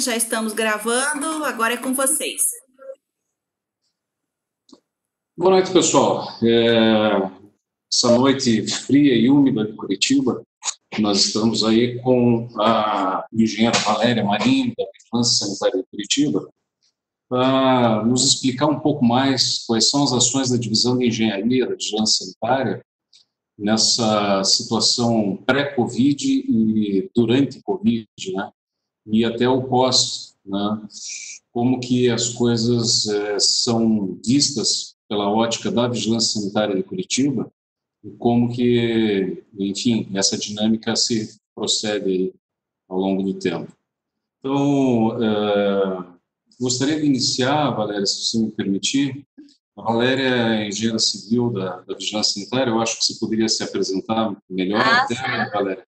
já estamos gravando, agora é com vocês. Boa noite, pessoal. Essa noite fria e úmida de Curitiba, nós estamos aí com a engenheira Valéria Marinho, da Vigilância Sanitária de Curitiba, para nos explicar um pouco mais quais são as ações da Divisão de Engenharia da Vigilância Sanitária nessa situação pré-Covid e durante Covid, né? E até o pós, né? Como que as coisas são vistas pela ótica da Vigilância Sanitária de Curitiba e como que, enfim, essa dinâmica se procede ao longo do tempo. Então, gostaria de iniciar, Valéria, se você me permitir. A Valéria é engenheira civil da Vigilância Sanitária, eu acho que você poderia se apresentar melhor até, Valéria,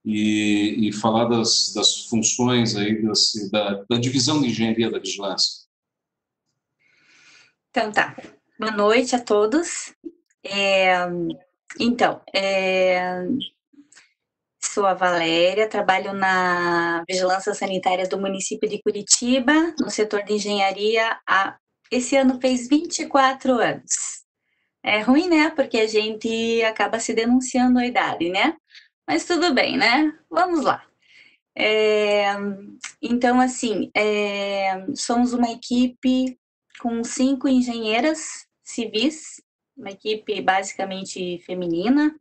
e falar das funções aí da divisão de engenharia da vigilância. Então tá, boa noite a todos. Sou a Valéria, trabalho na Vigilância Sanitária do município de Curitiba, no setor de engenharia, esse ano fez 24 anos. É ruim, né? Porque a gente acaba se denunciando a idade, né? Mas tudo bem, né? Vamos lá. Então, assim, somos uma equipe com 5 engenheiras civis, uma equipe basicamente feminina,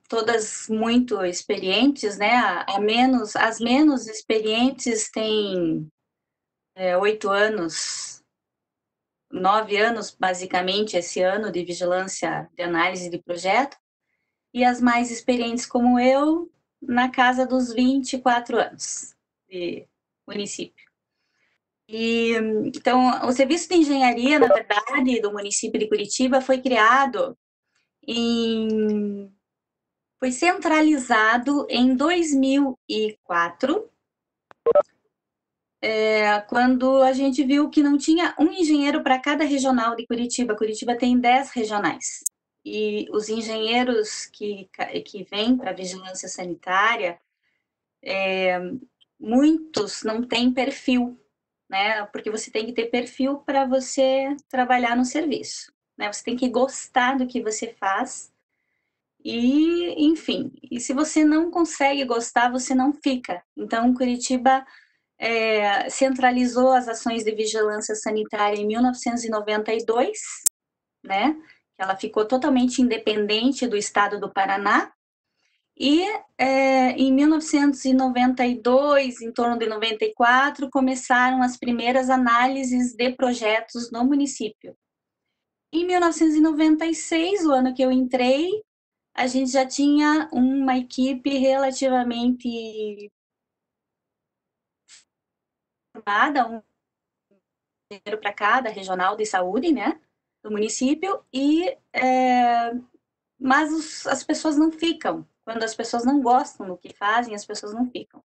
todas muito experientes, né? As menos experientes têm 8 anos, 9 anos, basicamente, esse ano de vigilância de análise de projeto, e as mais experientes como eu, na casa dos 24 anos de município. Então, o serviço de engenharia, na verdade, do município de Curitiba foi criado foi centralizado em 2004, quando a gente viu que não tinha um engenheiro para cada regional de Curitiba. Curitiba tem 10 regionais. E os engenheiros que vêm para a vigilância sanitária, muitos não têm perfil, né? Porque você tem que ter perfil para você trabalhar no serviço, né? Você tem que gostar do que você faz e, enfim, e se você não consegue gostar, você não fica. Então, Curitiba centralizou as ações de vigilância sanitária em 1992, né? Ela ficou totalmente independente do estado do Paraná. E em 1992, em torno de 94, começaram as primeiras análises de projetos no município. Em 1996, o ano que eu entrei, a gente já tinha uma equipe relativamente formada, um engenheiro para cada regional de saúde, né, do município, mas as pessoas não ficam. Quando as pessoas não gostam do que fazem, as pessoas não ficam.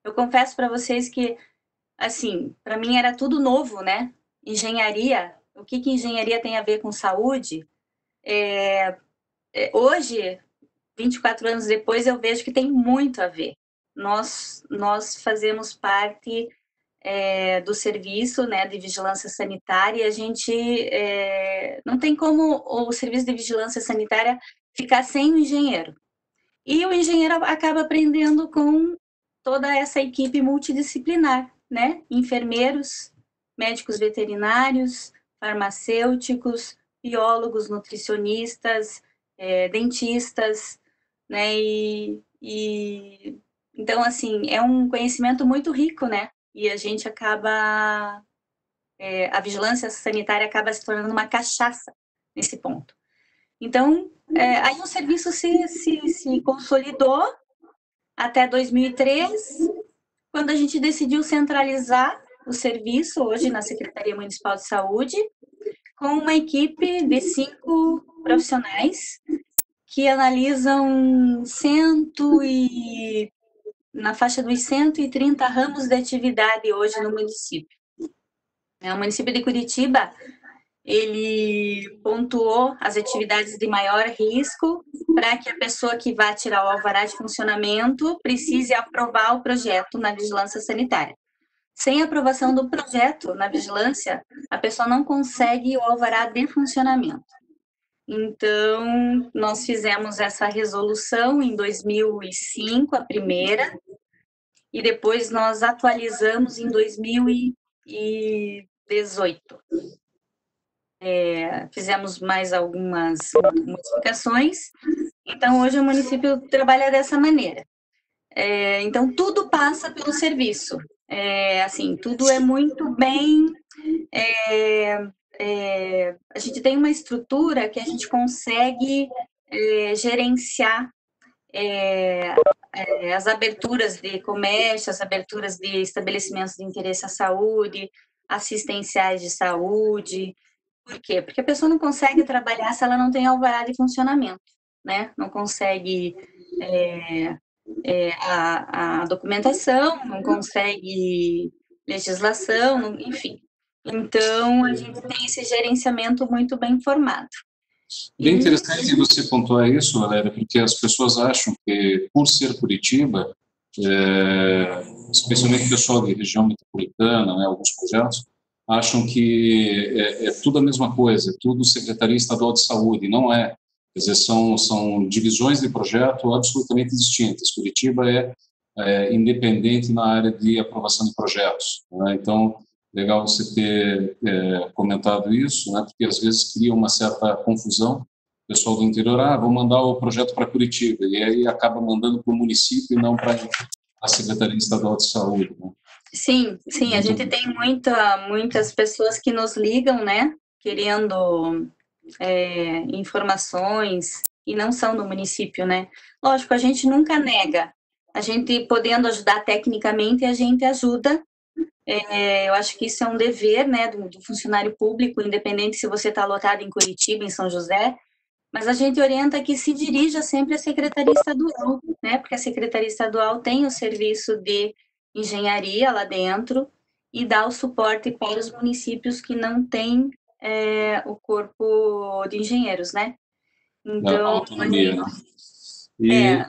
Eu confesso para vocês que, assim, para mim era tudo novo, né? Engenharia, o que engenharia tem a ver com saúde? Hoje, 24 anos depois, eu vejo que tem muito a ver. Nós fazemos parte do serviço, né, de vigilância sanitária, e a gente não tem como o serviço de vigilância sanitária ficar sem o engenheiro. E o engenheiro acaba aprendendo com toda essa equipe multidisciplinar, né? Enfermeiros, médicos veterinários, farmacêuticos, biólogos, nutricionistas, dentistas, né? Então, assim, é um conhecimento muito rico, né? E a gente acaba... a vigilância sanitária acaba se tornando uma cachaça nesse ponto. Então, aí o serviço se consolidou até 2003, quando a gente decidiu centralizar o serviço, hoje na Secretaria Municipal de Saúde, com uma equipe de 5 profissionais que analisam na faixa dos 130 ramos de atividade hoje no município. O município de Curitiba, ele pontuou as atividades de maior risco para que a pessoa que vai tirar o alvará de funcionamento precise aprovar o projeto na vigilância sanitária. Sem aprovação do projeto na vigilância, a pessoa não consegue o alvará de funcionamento. Então, nós fizemos essa resolução em 2005, a primeira, e depois nós atualizamos em 2018. Fizemos mais algumas modificações. Então, hoje o município trabalha dessa maneira. Então, tudo passa pelo serviço. Assim, tudo é muito bem... a gente tem uma estrutura que a gente consegue gerenciar as aberturas de comércio, as aberturas de estabelecimentos de interesse à saúde, assistenciais de saúde. Por quê? Porque a pessoa não consegue trabalhar se ela não tem alvará de funcionamento, né? Não consegue a documentação, não consegue legislação, enfim. Então, a gente tem esse gerenciamento muito bem formado. Bem interessante que você pontuar isso, Valéria, porque as pessoas acham que, por ser Curitiba, especialmente o pessoal da região metropolitana, né, alguns projetos, acham que é tudo a mesma coisa, é tudo Secretaria Estadual de Saúde, não é. Quer dizer, são divisões de projeto absolutamente distintas. Curitiba é independente na área de aprovação de projetos, né? Então, legal você ter comentado isso, né, porque às vezes cria uma certa confusão. O pessoal do interior, vou mandar o projeto para Curitiba, e aí acaba mandando para o município e não para a Secretaria Estadual de Saúde, né? Sim, a gente tem muitas pessoas que nos ligam, né, querendo informações, e não são do município, né? Lógico, a gente nunca nega. A gente, podendo ajudar tecnicamente, a gente ajuda. Eu acho que isso é um dever, né, do funcionário público, independente se você está lotado em Curitiba, em São José, mas a gente orienta que se dirija sempre à Secretaria Estadual, né, porque a Secretaria Estadual tem o serviço de engenharia lá dentro e dá o suporte para os municípios que não têm o corpo de engenheiros, né? Da Então, autonomia, né? E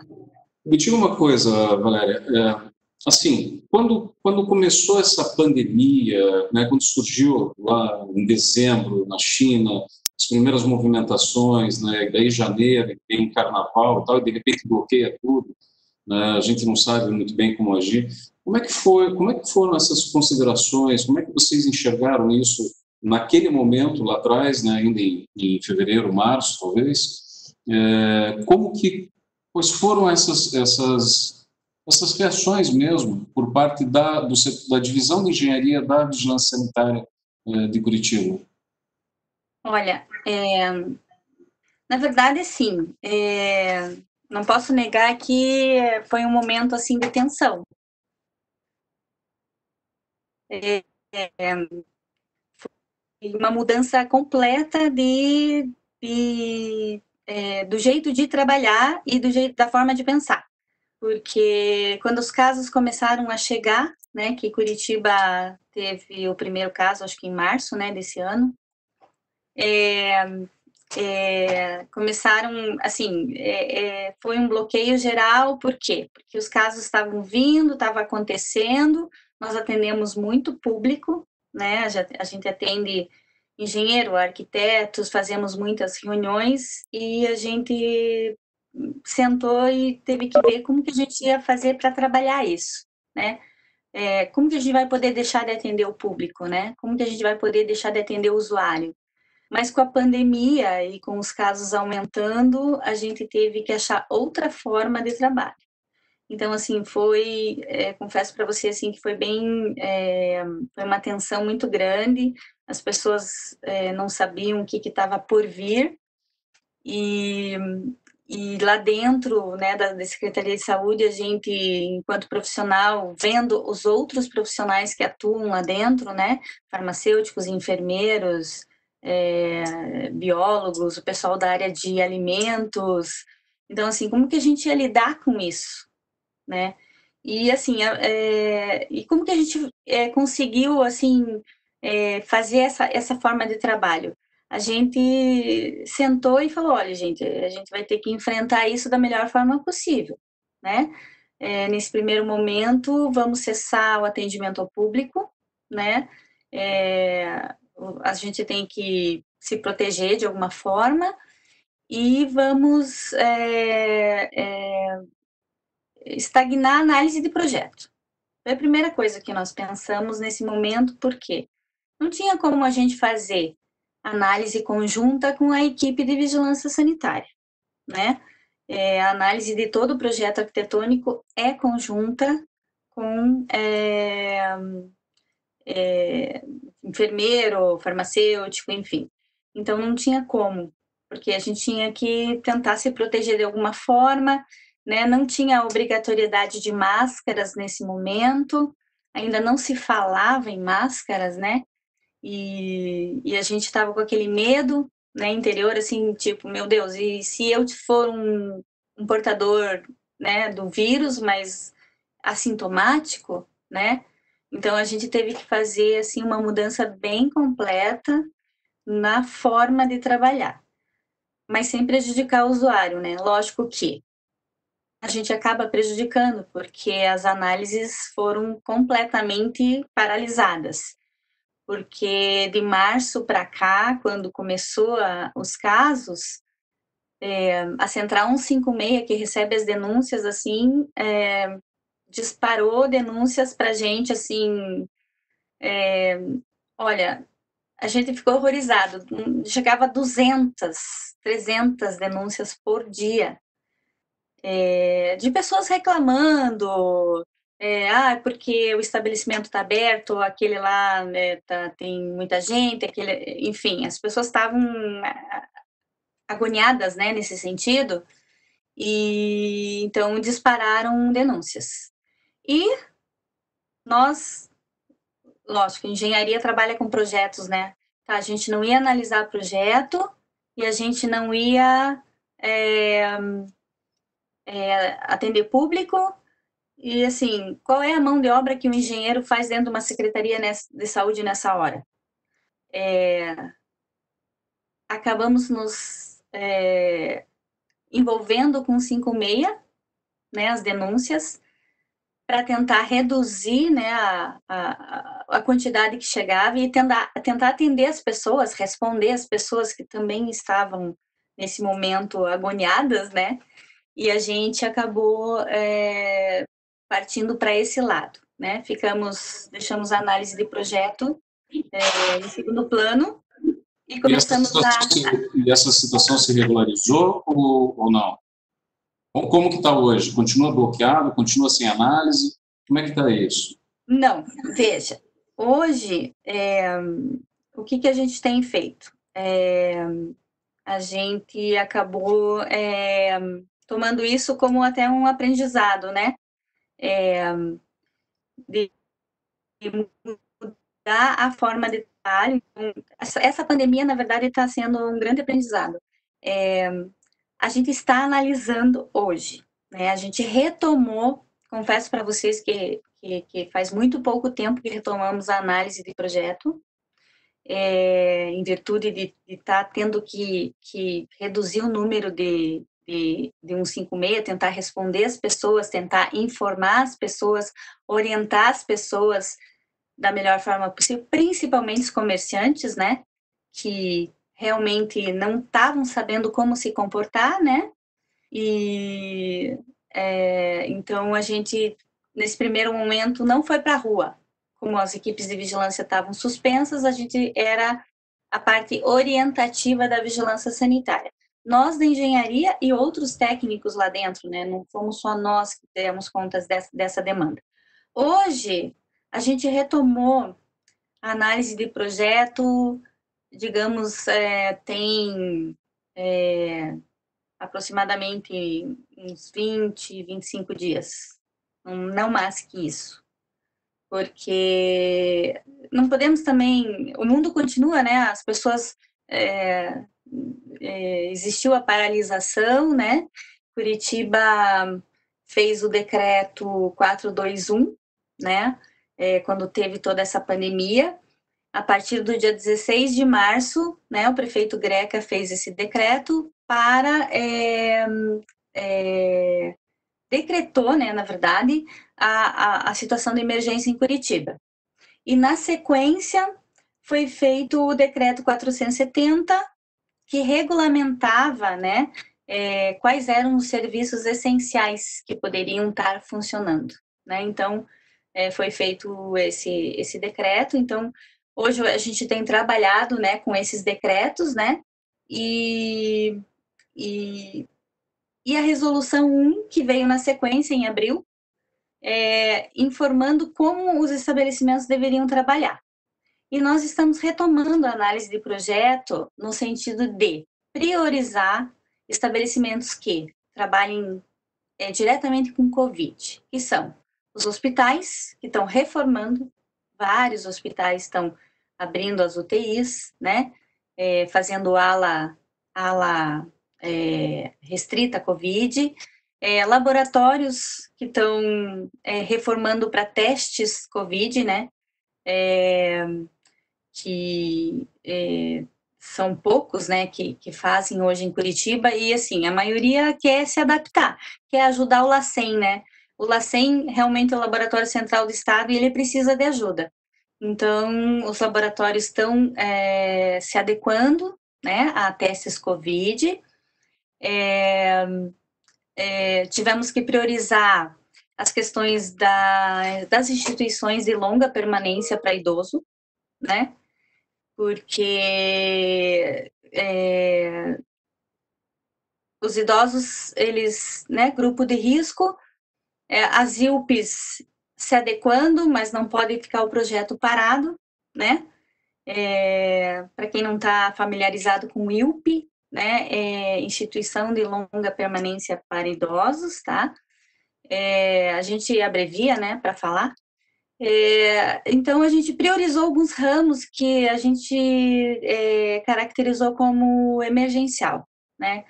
me diga uma coisa, Valéria, assim, quando começou essa pandemia, né, quando surgiu lá em dezembro na China, as primeiras movimentações, né, daí janeiro, tem carnaval e tal, e de repente bloqueia tudo, né, a gente não sabe muito bem como agir. Como é que foram essas considerações? Como é que vocês enxergaram isso naquele momento lá atrás, né, ainda em fevereiro, março, talvez? Como que pois foram essas reações mesmo por parte da divisão de engenharia da Vigilância Sanitária de Curitiba? Olha, na verdade, sim. Não posso negar que foi um momento assim de tensão. Foi uma mudança completa do jeito de trabalhar e da forma de pensar. Porque quando os casos começaram a chegar, né, que Curitiba teve o primeiro caso, acho que em março, né, desse ano, começaram, assim, foi um bloqueio geral, por quê? Porque os casos estavam vindo, estava acontecendo, nós atendemos muito público, né, a gente atende engenheiro, arquitetos, fazemos muitas reuniões e a gente sentou e teve que ver como que a gente ia fazer para trabalhar isso, né? Como que a gente vai poder deixar de atender o público, né? Como que a gente vai poder deixar de atender o usuário? Mas com a pandemia e com os casos aumentando, a gente teve que achar outra forma de trabalho. Então, assim, confesso para você, assim, que foi foi uma tensão muito grande, as pessoas não sabiam o que estava por vir, e lá dentro, né, da Secretaria de Saúde, a gente, enquanto profissional, vendo os outros profissionais que atuam lá dentro, né, farmacêuticos, enfermeiros, biólogos, o pessoal da área de alimentos. Então, assim, como que a gente ia lidar com isso, né? E, assim, e como que a gente conseguiu, assim, fazer essa forma de trabalho? a gente sentou e falou, olha, gente, a gente vai ter que enfrentar isso da melhor forma possível, né? Nesse primeiro momento, vamos cessar o atendimento ao público, né? A gente tem que se proteger de alguma forma e vamos estagnar a análise de projeto. Foi a primeira coisa que nós pensamos nesse momento, porque não tinha como a gente fazer análise conjunta com a equipe de vigilância sanitária, né? A análise de todo o projeto arquitetônico é conjunta com enfermeiro, farmacêutico, enfim. Então, não tinha como, porque a gente tinha que tentar se proteger de alguma forma, né? Não tinha obrigatoriedade de máscaras nesse momento, ainda não se falava em máscaras, né? E a gente estava com aquele medo, né, interior, assim, tipo, meu Deus, e se eu for um portador, né, do vírus, mas assintomático, né? Então a gente teve que fazer assim uma mudança bem completa na forma de trabalhar, mas sem prejudicar o usuário, né? Lógico que a gente acaba prejudicando porque as análises foram completamente paralisadas. Porque de março para cá, quando começou os casos, a Central 156, que recebe as denúncias, assim, disparou denúncias para a gente, assim, olha, a gente ficou horrorizado, chegava a 200, 300 denúncias por dia, de pessoas reclamando, porque o estabelecimento está aberto, aquele lá, né, tem muita gente, enfim, as pessoas estavam agoniadas, né, nesse sentido, e então dispararam denúncias. E nós, lógico, engenharia trabalha com projetos, né? Tá, a gente não ia analisar projeto e a gente não ia atender público. E assim, qual é a mão de obra que o engenheiro faz dentro de uma secretaria de saúde nessa hora? Acabamos nos envolvendo com 56, né, as denúncias, para tentar reduzir, né, a quantidade que chegava e tentar atender as pessoas, responder as pessoas que também estavam nesse momento agoniadas, né? E a gente acabou partindo para esse lado, né? Deixamos a análise de projeto em segundo plano e começamos E essa situação se regularizou ou não? Como que está hoje? Continua bloqueado? Continua sem análise? Como é que está isso? Não, veja, hoje, o que a gente tem feito? A gente acabou tomando isso como até um aprendizado, né? De mudar a forma de trabalho. Essa pandemia, na verdade, está sendo um grande aprendizado. A gente está analisando hoje, né? A gente retomou, confesso para vocês que faz muito pouco tempo que retomamos a análise de projeto, em virtude de estar tendo que reduzir o número de 156, tentar responder as pessoas, tentar informar as pessoas, orientar as pessoas da melhor forma possível, principalmente os comerciantes, né, que realmente não estavam sabendo como se comportar, né, e então a gente, nesse primeiro momento, não foi para a rua. Como as equipes de vigilância estavam suspensas, a gente era a parte orientativa da vigilância sanitária. Nós da engenharia e outros técnicos lá dentro, né? Não fomos só nós que demos conta dessa demanda. Hoje, a gente retomou a análise de projeto, digamos, tem aproximadamente uns 20, 25 dias, não mais que isso, porque não podemos também, o mundo continua, né, as pessoas, existiu a paralisação, né, Curitiba fez o decreto 421, né, quando teve toda essa pandemia, a partir do dia 16 de março, né, o prefeito Greca fez esse decreto para decretou, né, na verdade, a situação de emergência em Curitiba. E, na sequência, foi feito o decreto 470, que regulamentava, né, quais eram os serviços essenciais que poderiam estar funcionando, né? Então, foi feito esse decreto. Então, hoje a gente tem trabalhado, né, com esses decretos, né, e a resolução 1, que veio na sequência em abril, informando como os estabelecimentos deveriam trabalhar. E nós estamos retomando a análise de projeto no sentido de priorizar estabelecimentos que trabalhem diretamente com Covid, que são os hospitais, que estão reformando, vários hospitais estão abrindo as UTIs, né, fazendo ala restrita à Covid, laboratórios que estão reformando para testes Covid, né, que são poucos, né, que fazem hoje em Curitiba, e assim, a maioria quer se adaptar, quer ajudar o LACEN, né? O LACEN realmente é o Laboratório Central do Estado e ele precisa de ajuda. Então, os laboratórios estão se adequando, né, a testes Covid. Tivemos que priorizar as questões das instituições de longa permanência para idoso, né? Porque os idosos, eles, né, grupo de risco, as IUPs se adequando, mas não pode ficar o projeto parado, né? Para quem não está familiarizado com o IUP, né, Instituição de Longa Permanência para Idosos, tá? A gente abrevia, né, para falar. Então, a gente priorizou alguns ramos que a gente caracterizou como emergencial, né?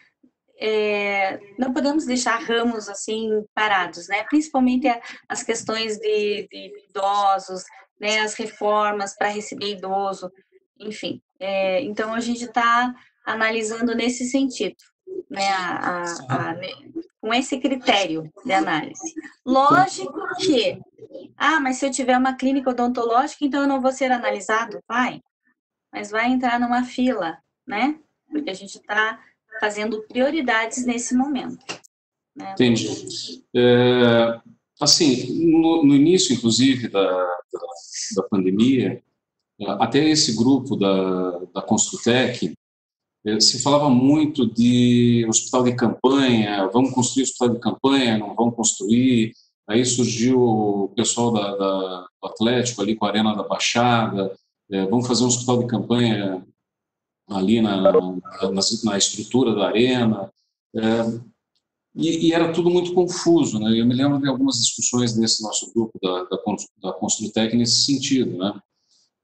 Não podemos deixar ramos assim parados, né? Principalmente as questões de idosos, né? As reformas para receber idoso, enfim. Então, a gente está analisando nesse sentido, né? Com esse critério de análise. Lógico que mas se eu tiver uma clínica odontológica, então eu não vou ser analisado? Vai, mas vai entrar numa fila, né? Porque a gente está fazendo prioridades nesse momento. Né? Entendi. Assim, no início, inclusive, da pandemia, até esse grupo da Construtec, se falava muito de hospital de campanha, vamos construir hospital de campanha, não vamos construir. Aí surgiu o pessoal do Atlético ali com a Arena da Baixada, vamos fazer um hospital de campanha ali na estrutura da arena. E era tudo muito confuso, né? Eu me lembro de algumas discussões nesse nosso grupo da Construtec nesse sentido, né?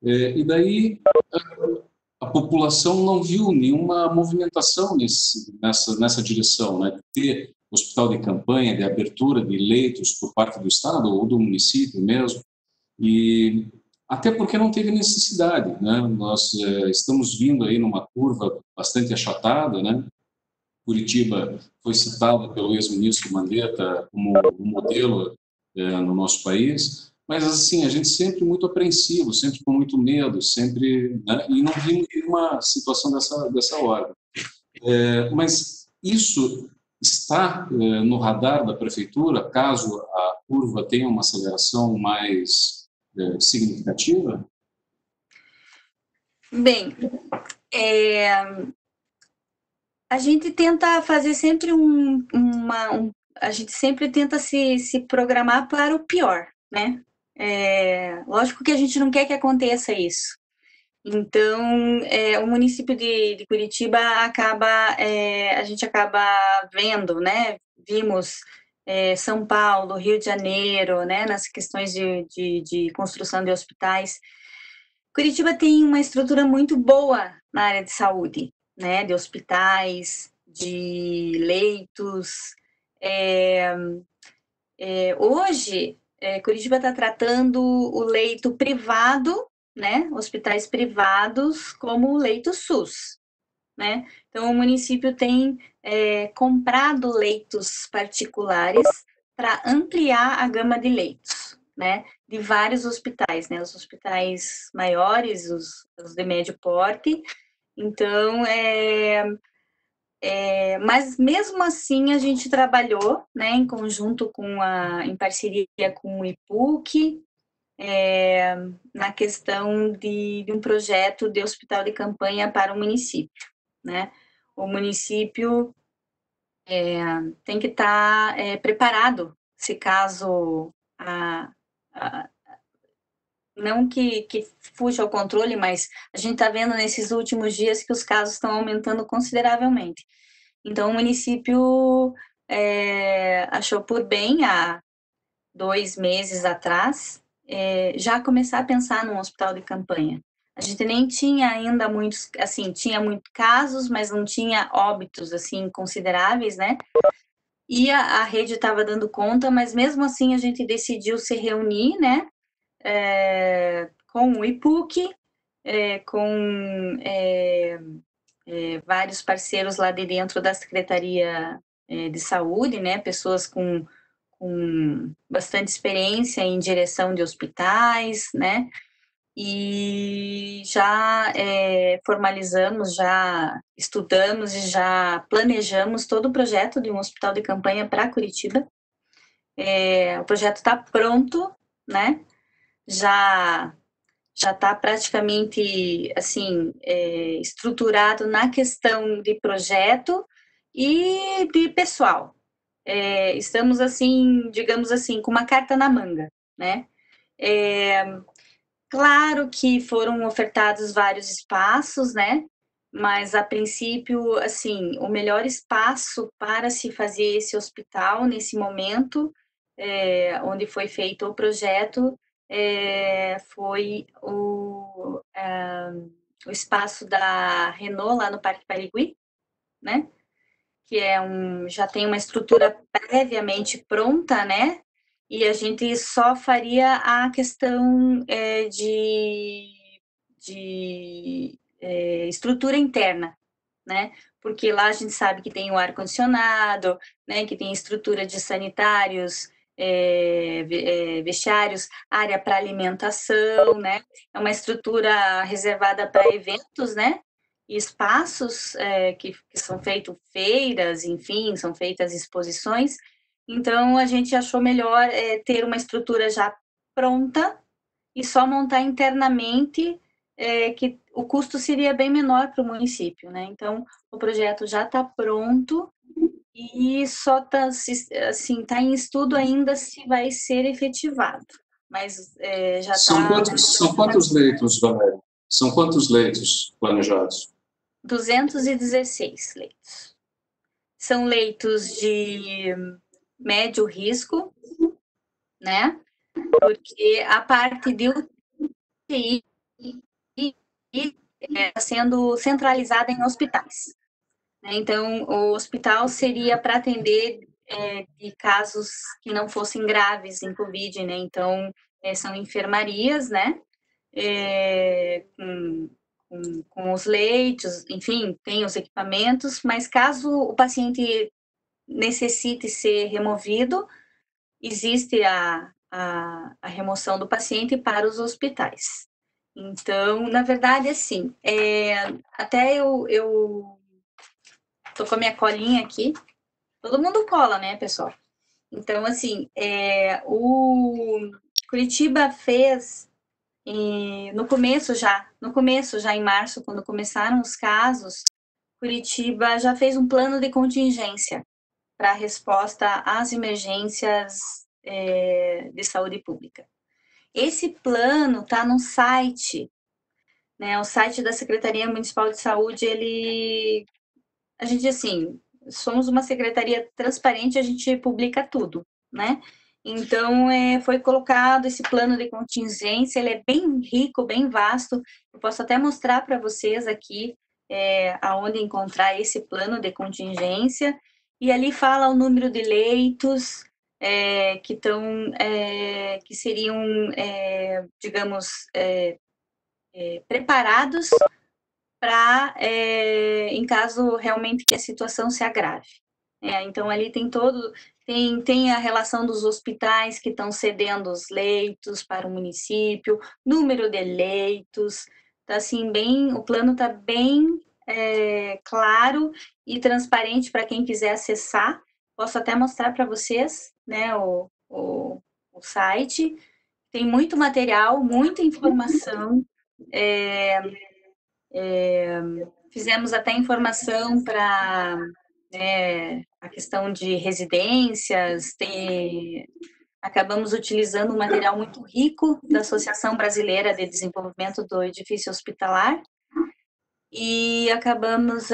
E daí a população não viu nenhuma movimentação nessa direção, né? De ter hospital de campanha, de abertura de leitos por parte do Estado ou do município mesmo, e até porque não teve necessidade, né? Nós estamos vindo aí numa curva bastante achatada, né? Curitiba foi citada pelo ex-ministro Mandetta como um modelo no nosso país, mas assim, a gente sempre muito apreensivo, sempre com muito medo, sempre, né? E não vimos uma situação dessa ordem. Mas isso está no radar da prefeitura, caso a curva tenha uma aceleração mais significativa? Bem, a gente tenta fazer sempre a gente sempre tenta se programar para o pior, né? Lógico que a gente não quer que aconteça isso. Então, o município de Curitiba a gente acaba vendo, né? Vimos São Paulo, Rio de Janeiro, né? Nas questões de construção de hospitais. Curitiba tem uma estrutura muito boa na área de saúde, né? De hospitais, de leitos. Hoje, Curitiba está tratando o leito privado né, hospitais privados como leito SUS, né? Então, o município tem comprado leitos particulares para ampliar a gama de leitos, né? De vários hospitais, né? Os hospitais maiores, os de médio porte. Então, mas mesmo assim a gente trabalhou, né, em conjunto em parceria com o IPUC, na questão de um projeto de hospital de campanha para o município, né? O município tem que estar preparado, se caso não que fuja ao controle, mas a gente está vendo nesses últimos dias que os casos estão aumentando consideravelmente. Então, o município achou por bem, há 2 meses atrás, já começar a pensar num hospital de campanha. A gente nem tinha ainda muitos, assim, tinha muitos casos, mas não tinha óbitos, assim, consideráveis, né? E a rede estava dando conta, mas mesmo assim a gente decidiu se reunir, né? Com o IPUC, com vários parceiros lá de dentro da Secretaria de Saúde, né? Pessoas com bastante experiência em direção de hospitais, né? E já formalizamos, já estudamos e já planejamos todo o projeto de um hospital de campanha para Curitiba. O projeto está pronto, né? Já está praticamente assim estruturado na questão de projeto e de pessoal. Estamos assim, digamos assim, com uma carta na manga, né? Claro que foram ofertados vários espaços, né? Mas a princípio, assim, o melhor espaço para se fazer esse hospital nesse momento, onde foi feito o projeto, foi o espaço da Renault lá no Parque Parigui, né? Que já tem uma estrutura previamente pronta, né? E a gente só faria a questão de estrutura interna, né? Porque lá a gente sabe que tem o ar-condicionado, né? Que tem estrutura de sanitários, vestiários, área para alimentação, né? É uma estrutura reservada para eventos, né? Espaços que são feitas feiras, enfim, são feitas exposições. Então, a gente achou melhor ter uma estrutura já pronta e só montar internamente, que o custo seria bem menor para o município, né? Então, o projeto já está pronto e só está assim, tá em estudo ainda se vai ser efetivado. Mas já está... São quantos leitos, Valéria? São quantos leitos planejados? 216 leitos. São leitos de médio risco, né? Porque a parte de UTI está sendo centralizada em hospitais, né? Então, o hospital seria para atender de casos que não fossem graves em Covid, né? Então, são enfermarias, né? Com os leitos, enfim, tem os equipamentos, mas caso o paciente necessite ser removido, existe a remoção do paciente para os hospitais. Então, na verdade, assim, até eu tô com a minha colinha aqui, todo mundo cola, né, pessoal? Então, assim, o Curitiba fez no começo já em março, quando começaram os casos, Curitiba já fez um plano de contingência para a resposta às emergências de saúde pública. Esse plano está no site, né? O site da Secretaria Municipal de Saúde, a gente, assim, somos uma secretaria transparente, a gente publica tudo, né? Então, foi colocado esse plano de contingência, ele é bem rico, bem vasto. Eu posso até mostrar para vocês aqui aonde encontrar esse plano de contingência. E ali fala o número de leitos que seriam, digamos, preparados para, em caso realmente que a situação se agrave. Então, ali tem a relação dos hospitais que estão cedendo os leitos para o município, número de leitos, tá assim, o plano está bem claro e transparente para quem quiser acessar. Posso até mostrar para vocês, né, o site. Tem muito material, muita informação. Fizemos até informação para a questão de residências, acabamos utilizando um material muito rico da Associação Brasileira de Desenvolvimento do Edifício Hospitalar e acabamos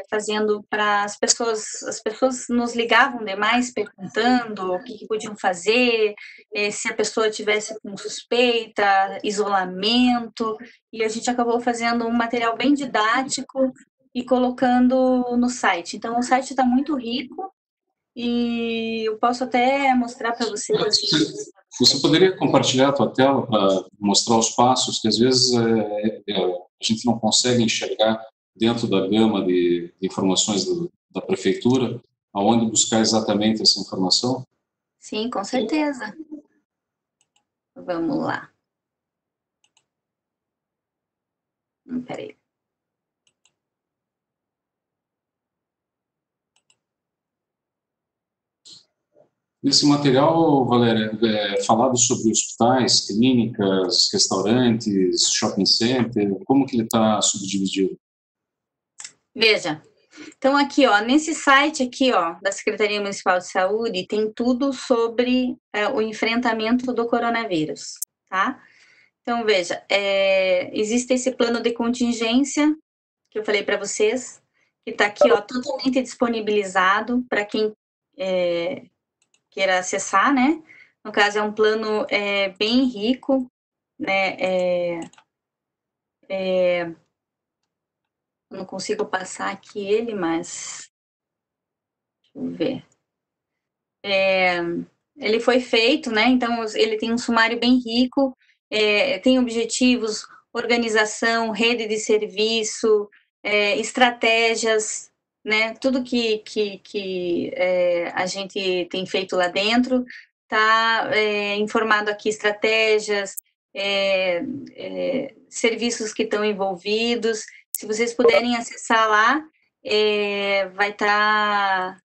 fazendo para as pessoas nos ligavam demais perguntando o que podiam fazer, se a pessoa tivesse com suspeita, isolamento, e a gente acabou fazendo um material bem didático e colocando no site. Então, o site está muito rico e eu posso até mostrar para vocês. Você poderia compartilhar a tua tela para mostrar os passos que às vezes a gente não consegue enxergar dentro da gama de informações da prefeitura, aonde buscar exatamente essa informação? Sim, com certeza. Vamos lá. Peraí. Nesse material, Valéria, é falado sobre hospitais, clínicas, restaurantes, shopping center, como que ele está subdividido? Veja, então aqui, ó, nesse site aqui, ó, da Secretaria Municipal de Saúde, tem tudo sobre o enfrentamento do coronavírus, tá? Então, veja, existe esse plano de contingência que eu falei para vocês, que está aqui, ó, totalmente disponibilizado para quem queira acessar, né? No caso, é um plano bem rico, né? Não consigo passar aqui ele, mas deixa eu ver. Ele foi feito, né? Então, ele tem um sumário bem rico, tem objetivos, organização, rede de serviço, estratégias, né? Tudo que a gente tem feito lá dentro está informado aqui, estratégias, serviços que estão envolvidos. Se vocês puderem acessar lá, vai estar...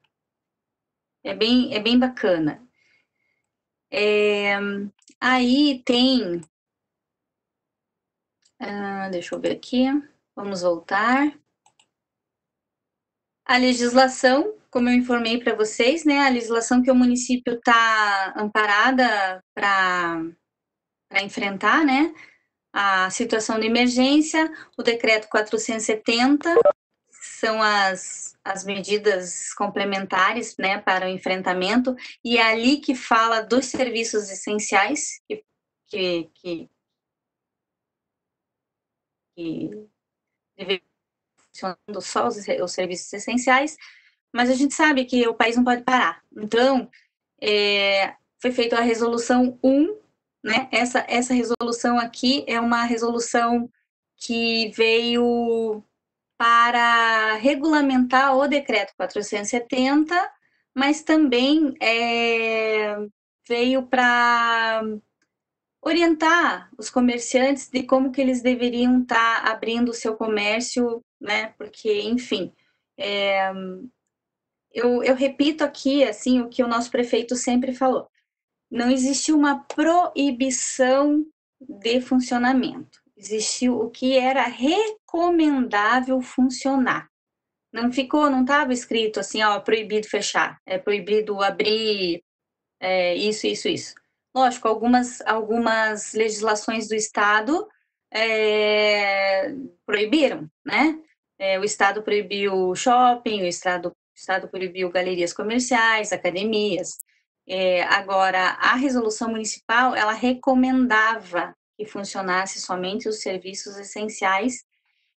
É bem bacana. Aí tem... deixa eu ver aqui. Vamos voltar. A legislação, como eu informei para vocês, né? A legislação que o município está amparada para enfrentar, né? A situação de emergência, o decreto 470, são as medidas complementares, né, para o enfrentamento, e é ali que fala dos serviços essenciais, que devem funcionando só os serviços essenciais, mas a gente sabe que o país não pode parar. Então, foi feita a resolução 1, né, essa resolução aqui é uma resolução que veio para regulamentar o decreto 470, mas também veio para orientar os comerciantes de como que eles deveriam estar abrindo o seu comércio, né? Porque, enfim, eu repito aqui, assim, o que o nosso prefeito sempre falou. Não existiu uma proibição de funcionamento. Existiu o que era recomendável funcionar. Não estava escrito assim, ó, proibido fechar, é proibido abrir, isso. Lógico, algumas legislações do Estado proibiram, né? O Estado proibiu shopping, o Estado proibiu galerias comerciais, academias. Agora, a resolução municipal, ela recomendava que funcionasse somente os serviços essenciais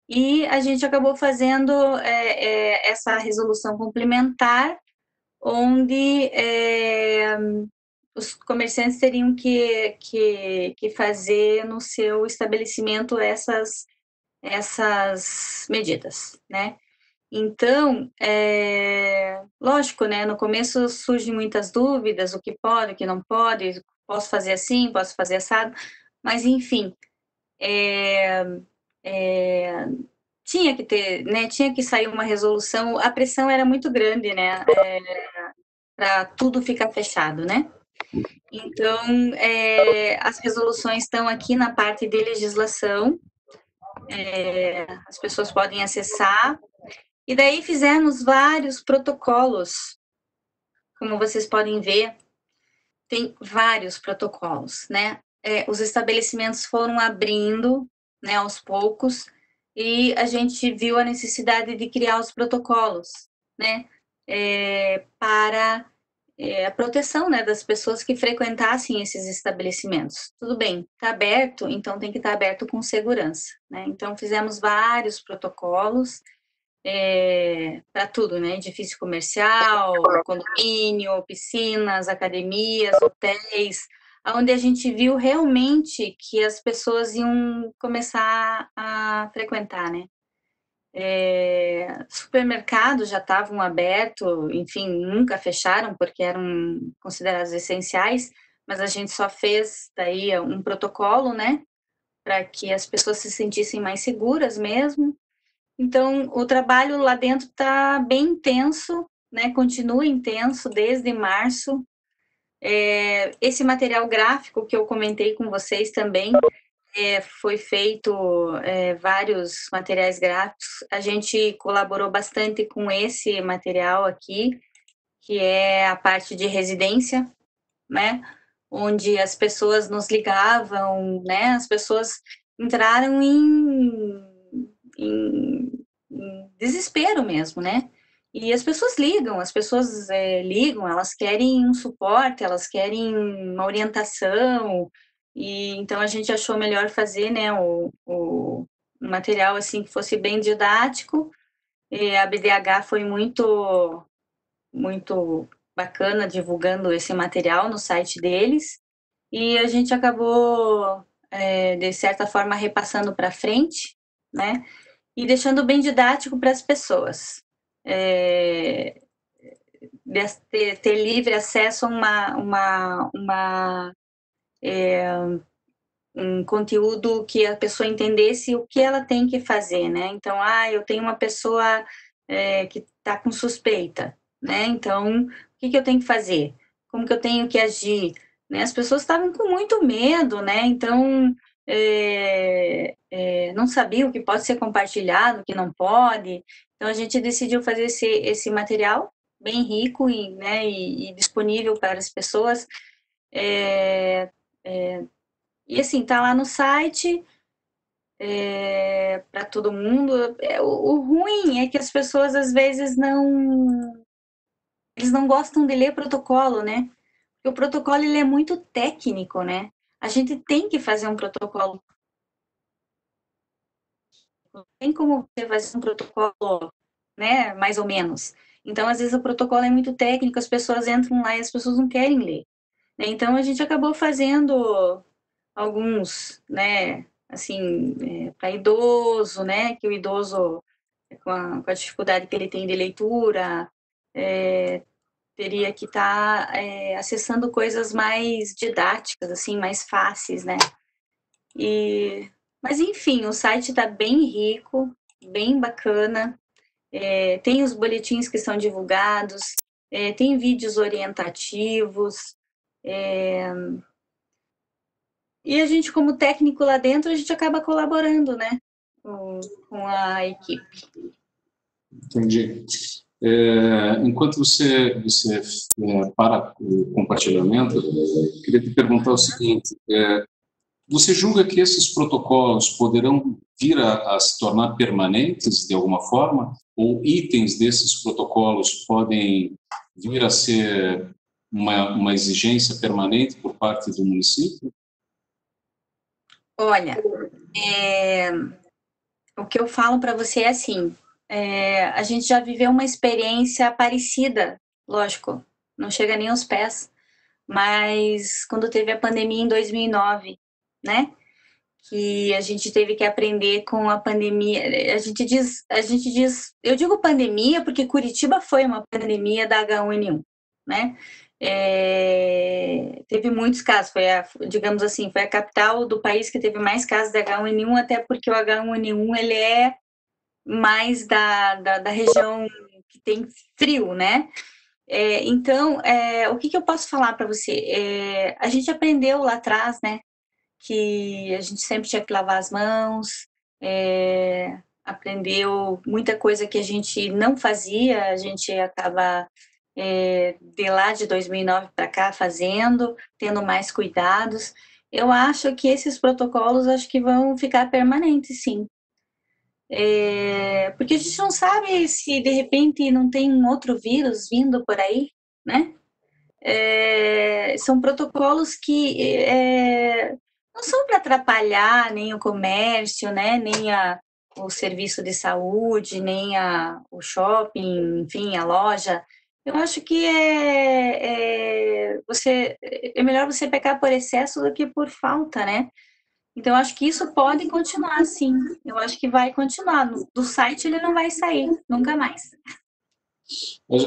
e a gente acabou fazendo essa resolução complementar, onde os comerciantes teriam que fazer no seu estabelecimento essas medidas, né? Então, lógico, né? No começo surgem muitas dúvidas, o que pode, o que não pode, posso fazer assim, posso fazer assado, mas enfim, tinha que ter, né? Tinha que sair uma resolução. A pressão era muito grande, né? Para tudo ficar fechado, né? Então, as resoluções estão aqui na parte de legislação, as pessoas podem acessar. E daí fizemos vários protocolos, como vocês podem ver, tem vários protocolos, né? Os estabelecimentos foram abrindo, né, aos poucos, e a gente viu a necessidade de criar os protocolos, né, para a proteção, né, das pessoas que frequentassem esses estabelecimentos. Tudo bem, está aberto, então tem que estar aberto com segurança, né? Então fizemos vários protocolos, para tudo, né? Edifício comercial, condomínio, piscinas, academias, hotéis, onde a gente viu realmente que as pessoas iam começar a frequentar, né? Supermercados já estavam abertos, enfim, nunca fecharam porque eram considerados essenciais, mas a gente só fez daí um protocolo, né? Para que as pessoas se sentissem mais seguras mesmo. Então, o trabalho lá dentro está bem intenso, né? Continua intenso desde março. Esse material gráfico que eu comentei com vocês também, foi feito vários materiais gráficos. A gente colaborou bastante com esse material aqui, que é a parte de residência, né? Onde as pessoas nos ligavam, né? As pessoas entraram em desespero mesmo, né? E as pessoas ligam, ligam, elas querem um suporte, elas querem uma orientação, e então a gente achou melhor fazer, né, o material assim que fosse bem didático. E a BDH foi muito bacana divulgando esse material no site deles, e a gente acabou, de certa forma, repassando para frente, né? E deixando bem didático para as pessoas. Ter livre acesso a um conteúdo que a pessoa entendesse o que ela tem que fazer, né? Então, eu tenho uma pessoa que está com suspeita, né? Então, o que eu tenho que fazer? Como que eu tenho que agir? Né? As pessoas estavam com muito medo, né? Então, não sabiam o que pode ser compartilhado, o que não pode. Então, a gente decidiu fazer esse material bem rico né, e disponível para as pessoas. E assim, tá lá no site, para todo mundo. O ruim é que as pessoas às vezes eles não gostam de ler protocolo, né? Porque o protocolo ele é muito técnico, né? A gente tem que fazer um protocolo. Não tem como você fazer um protocolo, né? Mais ou menos. Então, às vezes o protocolo é muito técnico, as pessoas entram lá e as pessoas não querem ler, né? Então, a gente acabou fazendo alguns, né, assim, para idoso, né, que o idoso, com a dificuldade que ele tem de leitura, teria que estar acessando coisas mais didáticas, assim, mais fáceis, né. Mas, enfim, o site está bem rico, bem bacana, tem os boletins que são divulgados, tem vídeos orientativos, e a gente, como técnico lá dentro, a gente acaba colaborando, né, com a equipe. Entendi. Enquanto você para o compartilhamento, queria te perguntar o seguinte: você julga que esses protocolos poderão vir a se tornar permanentes de alguma forma? Ou itens desses protocolos podem vir a ser uma exigência permanente por parte do município? Olha, o que eu falo para você é assim, a gente já viveu uma experiência parecida, lógico, não chega nem aos pés, mas quando teve a pandemia em 2009, né? Que a gente teve que aprender com a pandemia. Eu digo pandemia porque Curitiba foi uma pandemia da H1N1, né? Teve muitos casos, digamos assim, foi a capital do país que teve mais casos de H1N1, até porque o H1N1 ele é mais da região que tem frio, né? Então, o que eu posso falar para você? A gente aprendeu lá atrás, né? Que a gente sempre tinha que lavar as mãos, aprendeu muita coisa que a gente não fazia, a gente acaba de lá de 2009 para cá fazendo, tendo mais cuidados. Eu acho que esses protocolos acho que vão ficar permanentes, sim. Porque a gente não sabe se de repente não tem um outro vírus vindo por aí, né? São protocolos que não são para atrapalhar nem o comércio, né? Nem o serviço de saúde, nem o shopping, enfim, a loja. Eu acho que é melhor você pecar por excesso do que por falta, né? Então, eu acho que isso pode continuar, sim. Eu acho que vai continuar. Do site ele não vai sair, nunca mais.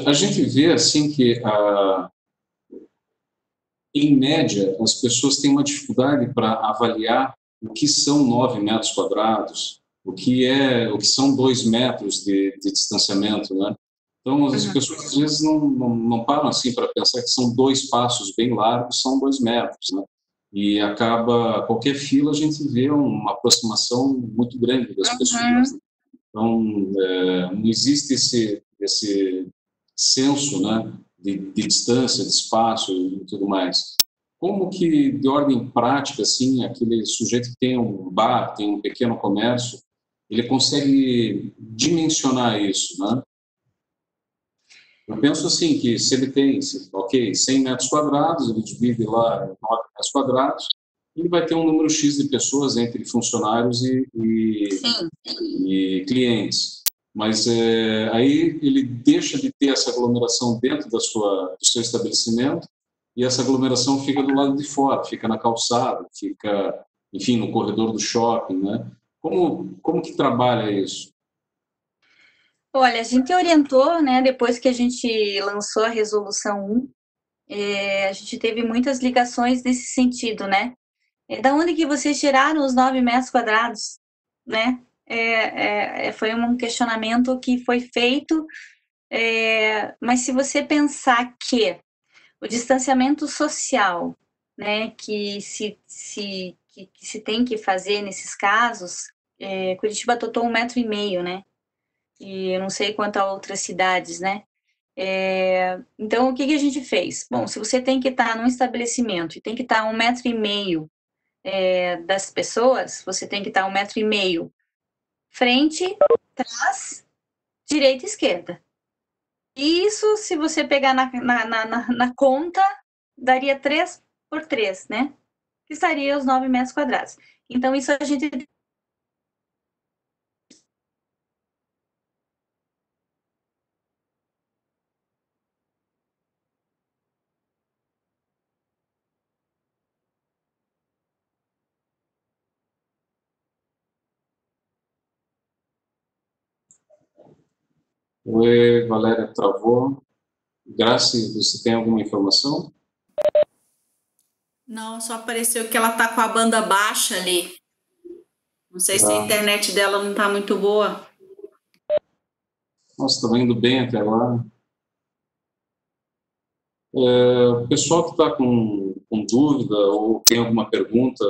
A gente vê assim que em média, as pessoas têm uma dificuldade para avaliar o que são 9 metros quadrados, o que são 2 metros de distanciamento, né? Então, as pessoas às vezes não param assim para pensar que são 2 passos bem largos, são 2 metros, né? E acaba, qualquer fila, a gente vê uma aproximação muito grande das pessoas. Então, não existe esse senso, né, de distância, de espaço e tudo mais. Como que, de ordem prática, assim, aquele sujeito que tem um bar, tem um pequeno comércio, ele consegue dimensionar isso, né? Eu penso assim, que se ele tem, 100 metros quadrados, ele divide lá 9 metros quadrados, ele vai ter um número X de pessoas entre funcionários e clientes. Mas aí ele deixa de ter essa aglomeração dentro do seu estabelecimento e essa aglomeração fica do lado de fora, fica na calçada, fica, enfim, no corredor do shopping, né? Como que trabalha isso? Olha, a gente orientou, né, depois que a gente lançou a Resolução 1, a gente teve muitas ligações nesse sentido, né? Da onde que vocês tiraram os 9 metros quadrados, né? Foi um questionamento que foi feito, mas se você pensar que o distanciamento social, né, que se tem que fazer nesses casos, Curitiba adotou 1,5 m, né? E eu não sei quanto a outras cidades, né? Então, o que a gente fez? Bom, se você tem que estar num estabelecimento e tem que estar a 1,5 m das pessoas, você tem que estar 1,5 m frente, trás, direita e esquerda. Isso, se você pegar na conta, daria 3 por 3, né? Que estaria os 9 metros quadrados. Então, isso a gente... Oi, Valéria, travou. Grace, você tem alguma informação? Não, só apareceu que ela tá com a banda baixa ali. Não sei se a internet dela não tá muito boa. Nossa, estava indo bem até agora. O pessoal que está com dúvida ou tem alguma pergunta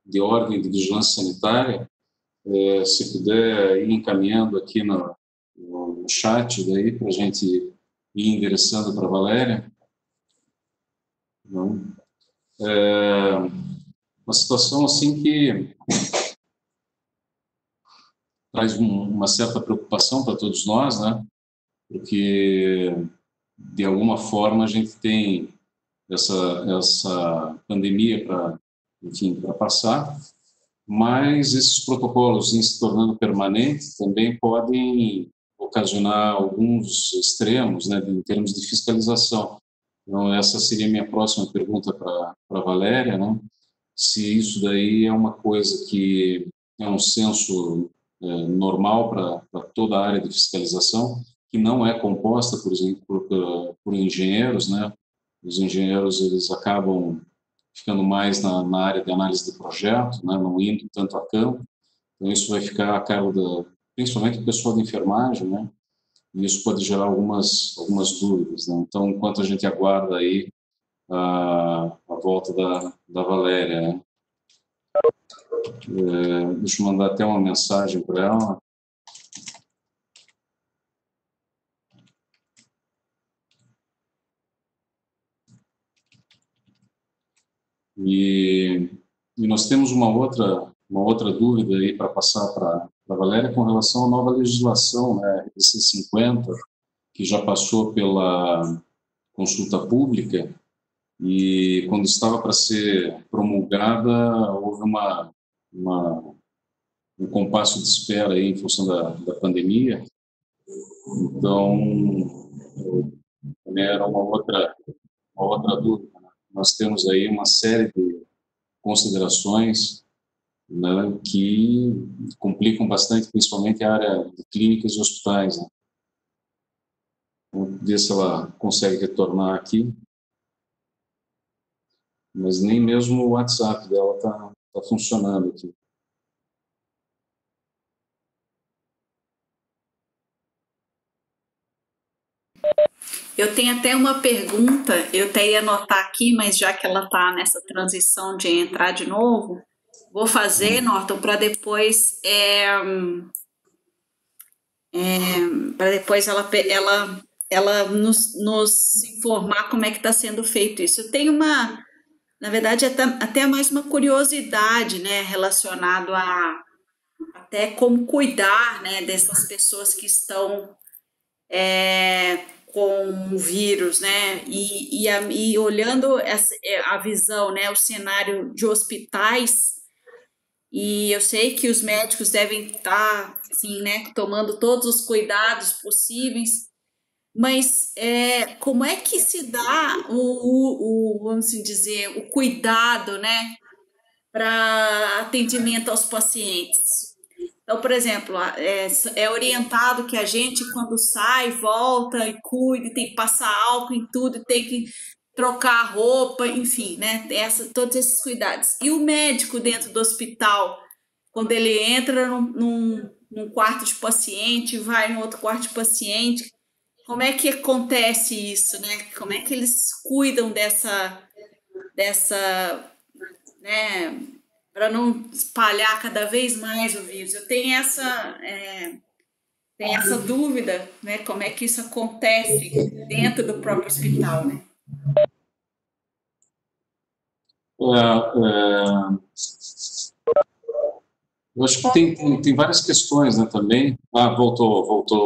de ordem de vigilância sanitária, se puder ir encaminhando aqui no chat daí para a gente ir endereçando para a Valéria. Não. Uma situação assim que traz uma certa preocupação para todos nós, né? Porque de alguma forma a gente tem essa pandemia para passar, mas esses protocolos, em se tornando permanentes, também podem ocasionar alguns extremos, né, em termos de fiscalização. Então, essa seria a minha próxima pergunta para a Valéria, né? Se isso daí é uma coisa que é um senso normal para toda a área de fiscalização, que não é composta, por exemplo, por engenheiros, né? Os engenheiros, eles acabam ficando mais na área de análise de projeto, né? Não indo tanto a campo. Então, isso vai ficar a cargo principalmente do pessoal de enfermagem, né? E isso pode gerar algumas dúvidas, né? Então, enquanto a gente aguarda aí a volta da Valéria, né? Deixa eu mandar até uma mensagem para ela. E nós temos uma outra dúvida aí para passar para a Valéria com relação à nova legislação, né, RDC 50, que já passou pela consulta pública e quando estava para ser promulgada houve um compasso de espera aí em função da pandemia. Então, também era uma outra dúvida, né? Nós temos aí uma série de considerações, né, que complicam bastante, principalmente a área de clínicas e hospitais, né? Vamos ver se ela consegue retornar aqui, mas nem mesmo o WhatsApp dela está funcionando aqui. Eu tenho até uma pergunta, eu até ia anotar aqui, mas já que ela está nessa transição de entrar de novo, vou fazer, Norton, para depois, para depois ela nos informar como é que está sendo feito isso. Eu tenho na verdade, até mais uma curiosidade, né, relacionado a até como cuidar, né, dessas pessoas que estão com o vírus, né? E olhando a visão, né? O cenário de hospitais, e eu sei que os médicos devem estar, assim, né? Tomando todos os cuidados possíveis, mas como é que se dá vamos assim dizer, o cuidado, né? Para atendimento aos pacientes? Então, por exemplo, é orientado que a gente, quando sai, volta e cuida, tem que passar álcool em tudo, tem que trocar a roupa, enfim, né? Todos esses cuidados. E o médico dentro do hospital, quando ele entra num quarto de paciente, vai no outro quarto de paciente, como é que acontece isso, né? Como é que eles cuidam dessa, né? Para não espalhar cada vez mais o vírus. Eu tenho essa dúvida, né? Como é que isso acontece dentro do próprio hospital, né? Eu acho que tem várias questões, né, também. Voltou.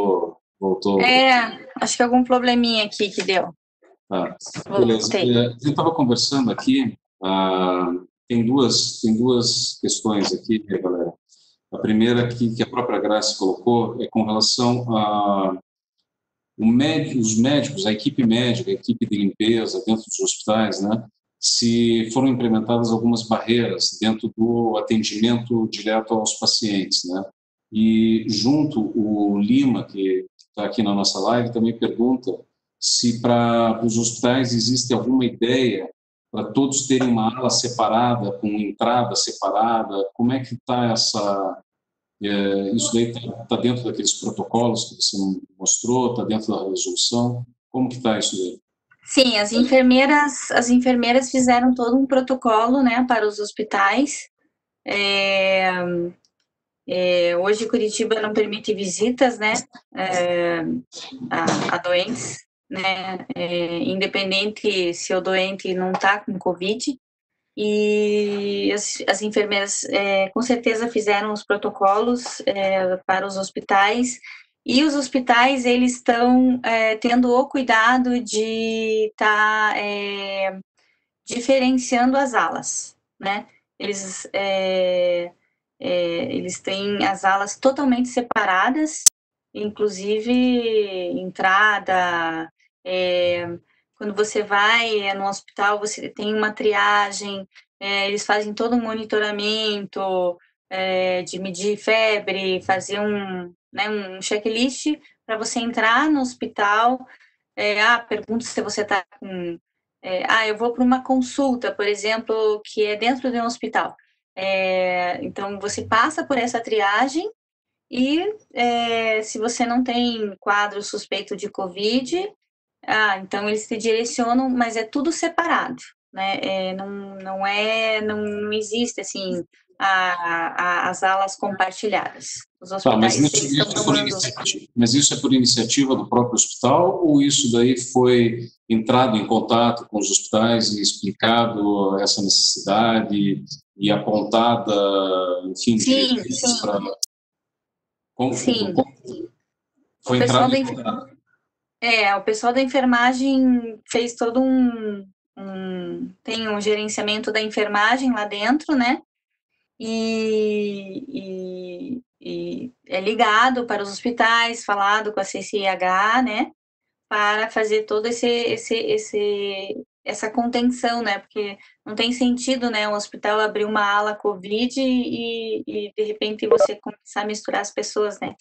Acho que algum probleminha aqui que deu. Tá, beleza. A gente estava conversando aqui, tem duas questões aqui, galera. A primeira que a própria Graça colocou é com relação os médicos, a equipe médica, a equipe de limpeza dentro dos hospitais, né? Se foram implementadas algumas barreiras dentro do atendimento direto aos pacientes, né? E junto o Lima, que está aqui na nossa live, também pergunta se para os hospitais existe alguma ideia para todos terem uma ala separada, com entrada separada. Como é que está isso daí está dentro daqueles protocolos que você mostrou, está dentro da resolução? Como que está isso daí? Sim, as enfermeiras fizeram todo um protocolo, né, para os hospitais. Hoje Curitiba não permite visitas, né, a doentes, né, independente se o doente não está com Covid. E as enfermeiras com certeza fizeram os protocolos para os hospitais, e os hospitais eles estão tendo o cuidado de estar diferenciando as alas, né? Eles têm as alas totalmente separadas, inclusive entrada, quando você vai no hospital, você tem uma triagem, eles fazem todo um monitoramento, de medir febre, fazer né, um checklist para você entrar no hospital. Pergunta se você está com. Eu vou para uma consulta, por exemplo, que é dentro de um hospital. Então, você passa por essa triagem e se você não tem quadro suspeito de Covid, então eles te direcionam, mas é tudo separado, né? Não existe assim as alas compartilhadas. Os Tá, hospitais eles estão tomando. Mas isso é por iniciativa do próprio hospital ou isso daí foi entrado em contato com os hospitais e explicado essa necessidade e apontada, enfim, Sim. para... Sim. Foi entrado em contato. O pessoal da enfermagem fez todo tem um gerenciamento da enfermagem lá dentro, né? E é ligado para os hospitais, falado com a CCIH, né? Para fazer todo essa contenção, né? Porque não tem sentido, né? O hospital abrir uma ala Covid e de repente você começar a misturar as pessoas, né?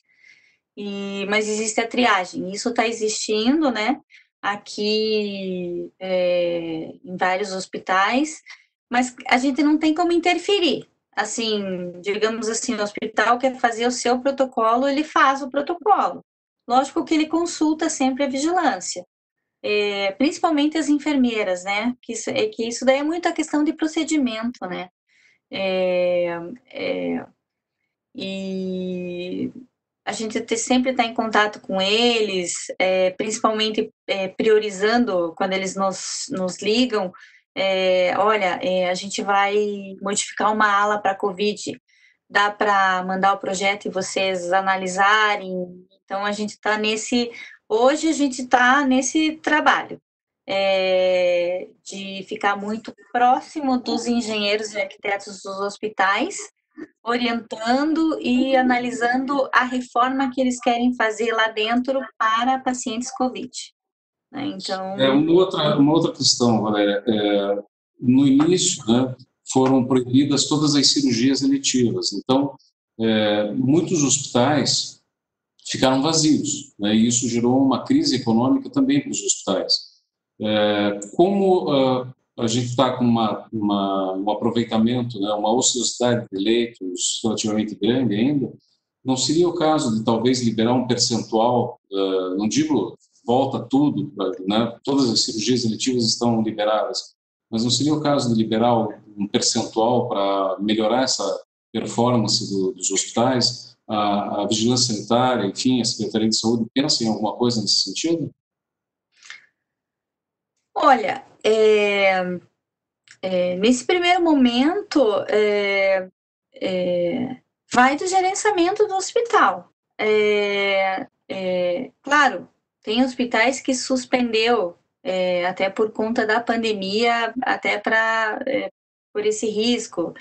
Mas existe a triagem, isso está existindo, né? Aqui em vários hospitais, mas a gente não tem como interferir. Assim, digamos assim, o hospital quer fazer o seu protocolo, ele faz o protocolo. Lógico que ele consulta sempre a vigilância, principalmente as enfermeiras, né? Que isso daí é muito a questão de procedimento, né? E a gente sempre está em contato com eles, principalmente priorizando quando eles nos ligam. Olha, a gente vai modificar uma ala para Covid, dá para mandar o projeto e vocês analisarem. Então, a gente está hoje a gente está nesse trabalho, de ficar muito próximo dos engenheiros e arquitetos dos hospitais, orientando e analisando a reforma que eles querem fazer lá dentro para pacientes Covid, né? Então, uma outra questão, Valéria, no início, né, foram proibidas todas as cirurgias eletivas, então muitos hospitais ficaram vazios, né, e isso gerou uma crise econômica também para os hospitais. Como a gente está com um aproveitamento, né, uma ociosidade de leitos relativamente grande ainda, não seria o caso de talvez liberar um percentual, não digo volta tudo, né, todas as cirurgias eletivas estão liberadas, mas não seria o caso de liberar um percentual para melhorar essa performance dos hospitais? A vigilância sanitária, enfim, a Secretaria de Saúde pensa em alguma coisa nesse sentido? Olha, nesse primeiro momento, vai do gerenciamento do hospital. Claro, tem hospitais que suspendeu, até por conta da pandemia, até por esse risco.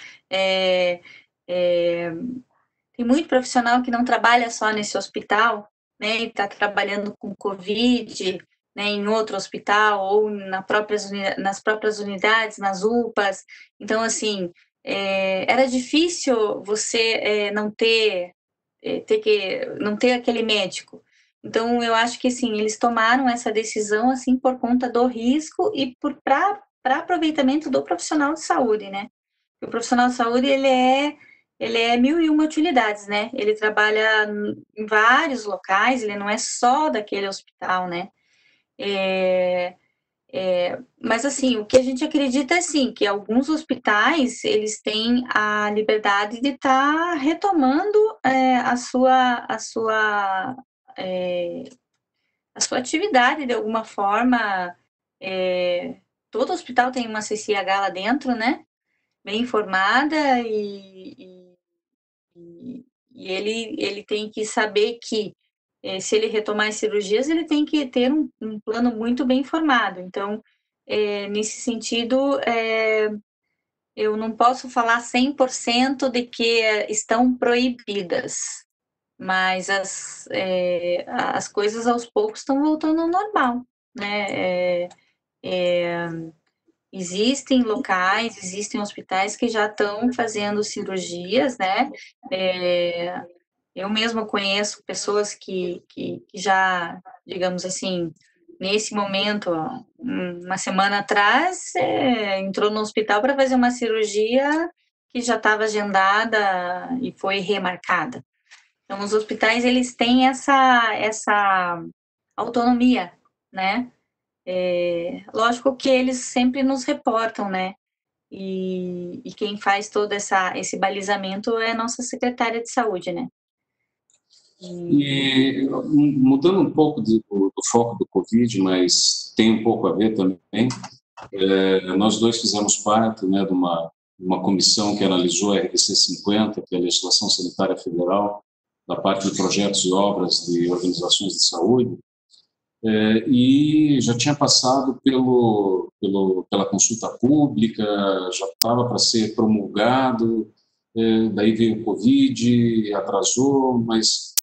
Tem muito profissional que não trabalha só nesse hospital, né, e está trabalhando com Covid, né, em outro hospital ou nas próprias unidades, nas UPAs. Então, assim, era difícil você não ter aquele médico. Então, eu acho que, assim, eles tomaram essa decisão, assim, por conta do risco e para aproveitamento do profissional de saúde, né? O profissional de saúde, ele é mil e uma utilidades, né? Ele trabalha em vários locais, ele não é só daquele hospital, né? Mas, assim, o que a gente acredita é, assim, que alguns hospitais, eles têm a liberdade de estar retomando a sua atividade de alguma forma. Todo hospital tem uma CCH lá dentro, né? Bem informada e ele tem que saber que se ele retomar as cirurgias, ele tem que ter um plano muito bem formado. Então, nesse sentido, eu não posso falar 100% de que estão proibidas, mas as coisas aos poucos estão voltando ao normal, né? Existem locais, existem hospitais que já estão fazendo cirurgias, né? Eu mesma conheço pessoas que já, digamos assim, nesse momento, ó, uma semana atrás, entrou no hospital para fazer uma cirurgia que já estava agendada e foi remarcada. Então, os hospitais, eles têm essa autonomia, né? Lógico que eles sempre nos reportam, né? E quem faz todo esse balizamento é a nossa secretária de saúde, né? E mudando um pouco do foco do Covid, mas tem um pouco a ver também, nós dois fizemos parte, né, de uma comissão que analisou a RDC 50, que é a Legislação Sanitária Federal, da parte de projetos e obras de organizações de saúde, e já tinha passado pela consulta pública, já estava para ser promulgado, daí veio o Covid, atrasou, mas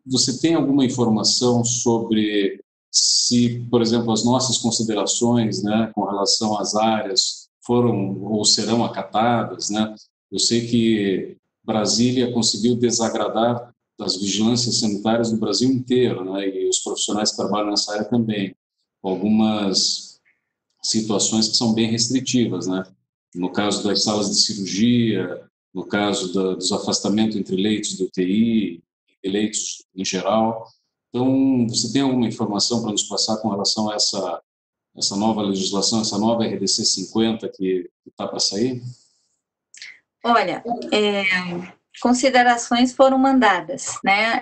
você tem alguma informação sobre se, por exemplo, as nossas considerações, né, com relação às áreas foram ou serão acatadas, né? Eu sei que Brasília conseguiu desagradar das vigilâncias sanitárias no Brasil inteiro, né? E os profissionais que trabalham nessa área também, com algumas situações que são bem restritivas, né? No caso das salas de cirurgia, no caso dos afastamentos entre leitos de UTI, e leitos em geral. Então, você tem alguma informação para nos passar com relação a essa nova legislação, essa nova RDC 50 que está para sair? Olha, considerações foram mandadas, né?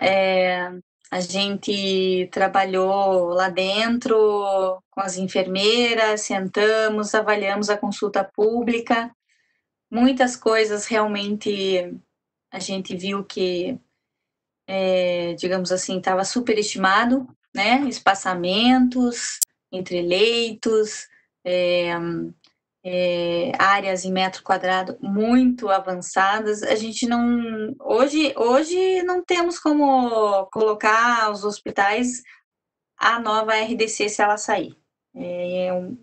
A gente trabalhou lá dentro com as enfermeiras, sentamos, avaliamos a consulta pública. Muitas coisas realmente a gente viu que, digamos assim, estava superestimado, né? Espaçamentos entre leitos, áreas em metro quadrado muito avançadas. A gente não... Hoje não temos como colocar os hospitais a nova RDC se ela sair.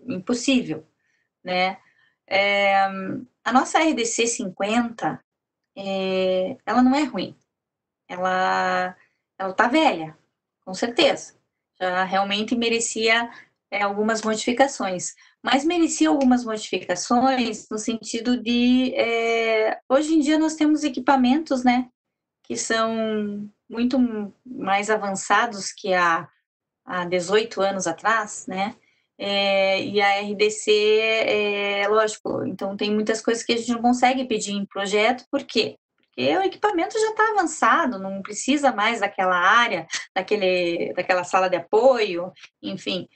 Impossível, né? A nossa RDC 50, ela não é ruim. Ela tá velha, com certeza. Já realmente merecia algumas modificações. Mas merecia algumas modificações no sentido de... hoje em dia nós temos equipamentos, né, que são muito mais avançados que há 18 anos atrás, né? E a RDC, lógico, então tem muitas coisas que a gente não consegue pedir em projeto, por quê? Porque o equipamento já está avançado, não precisa mais daquela área, daquela sala de apoio, enfim.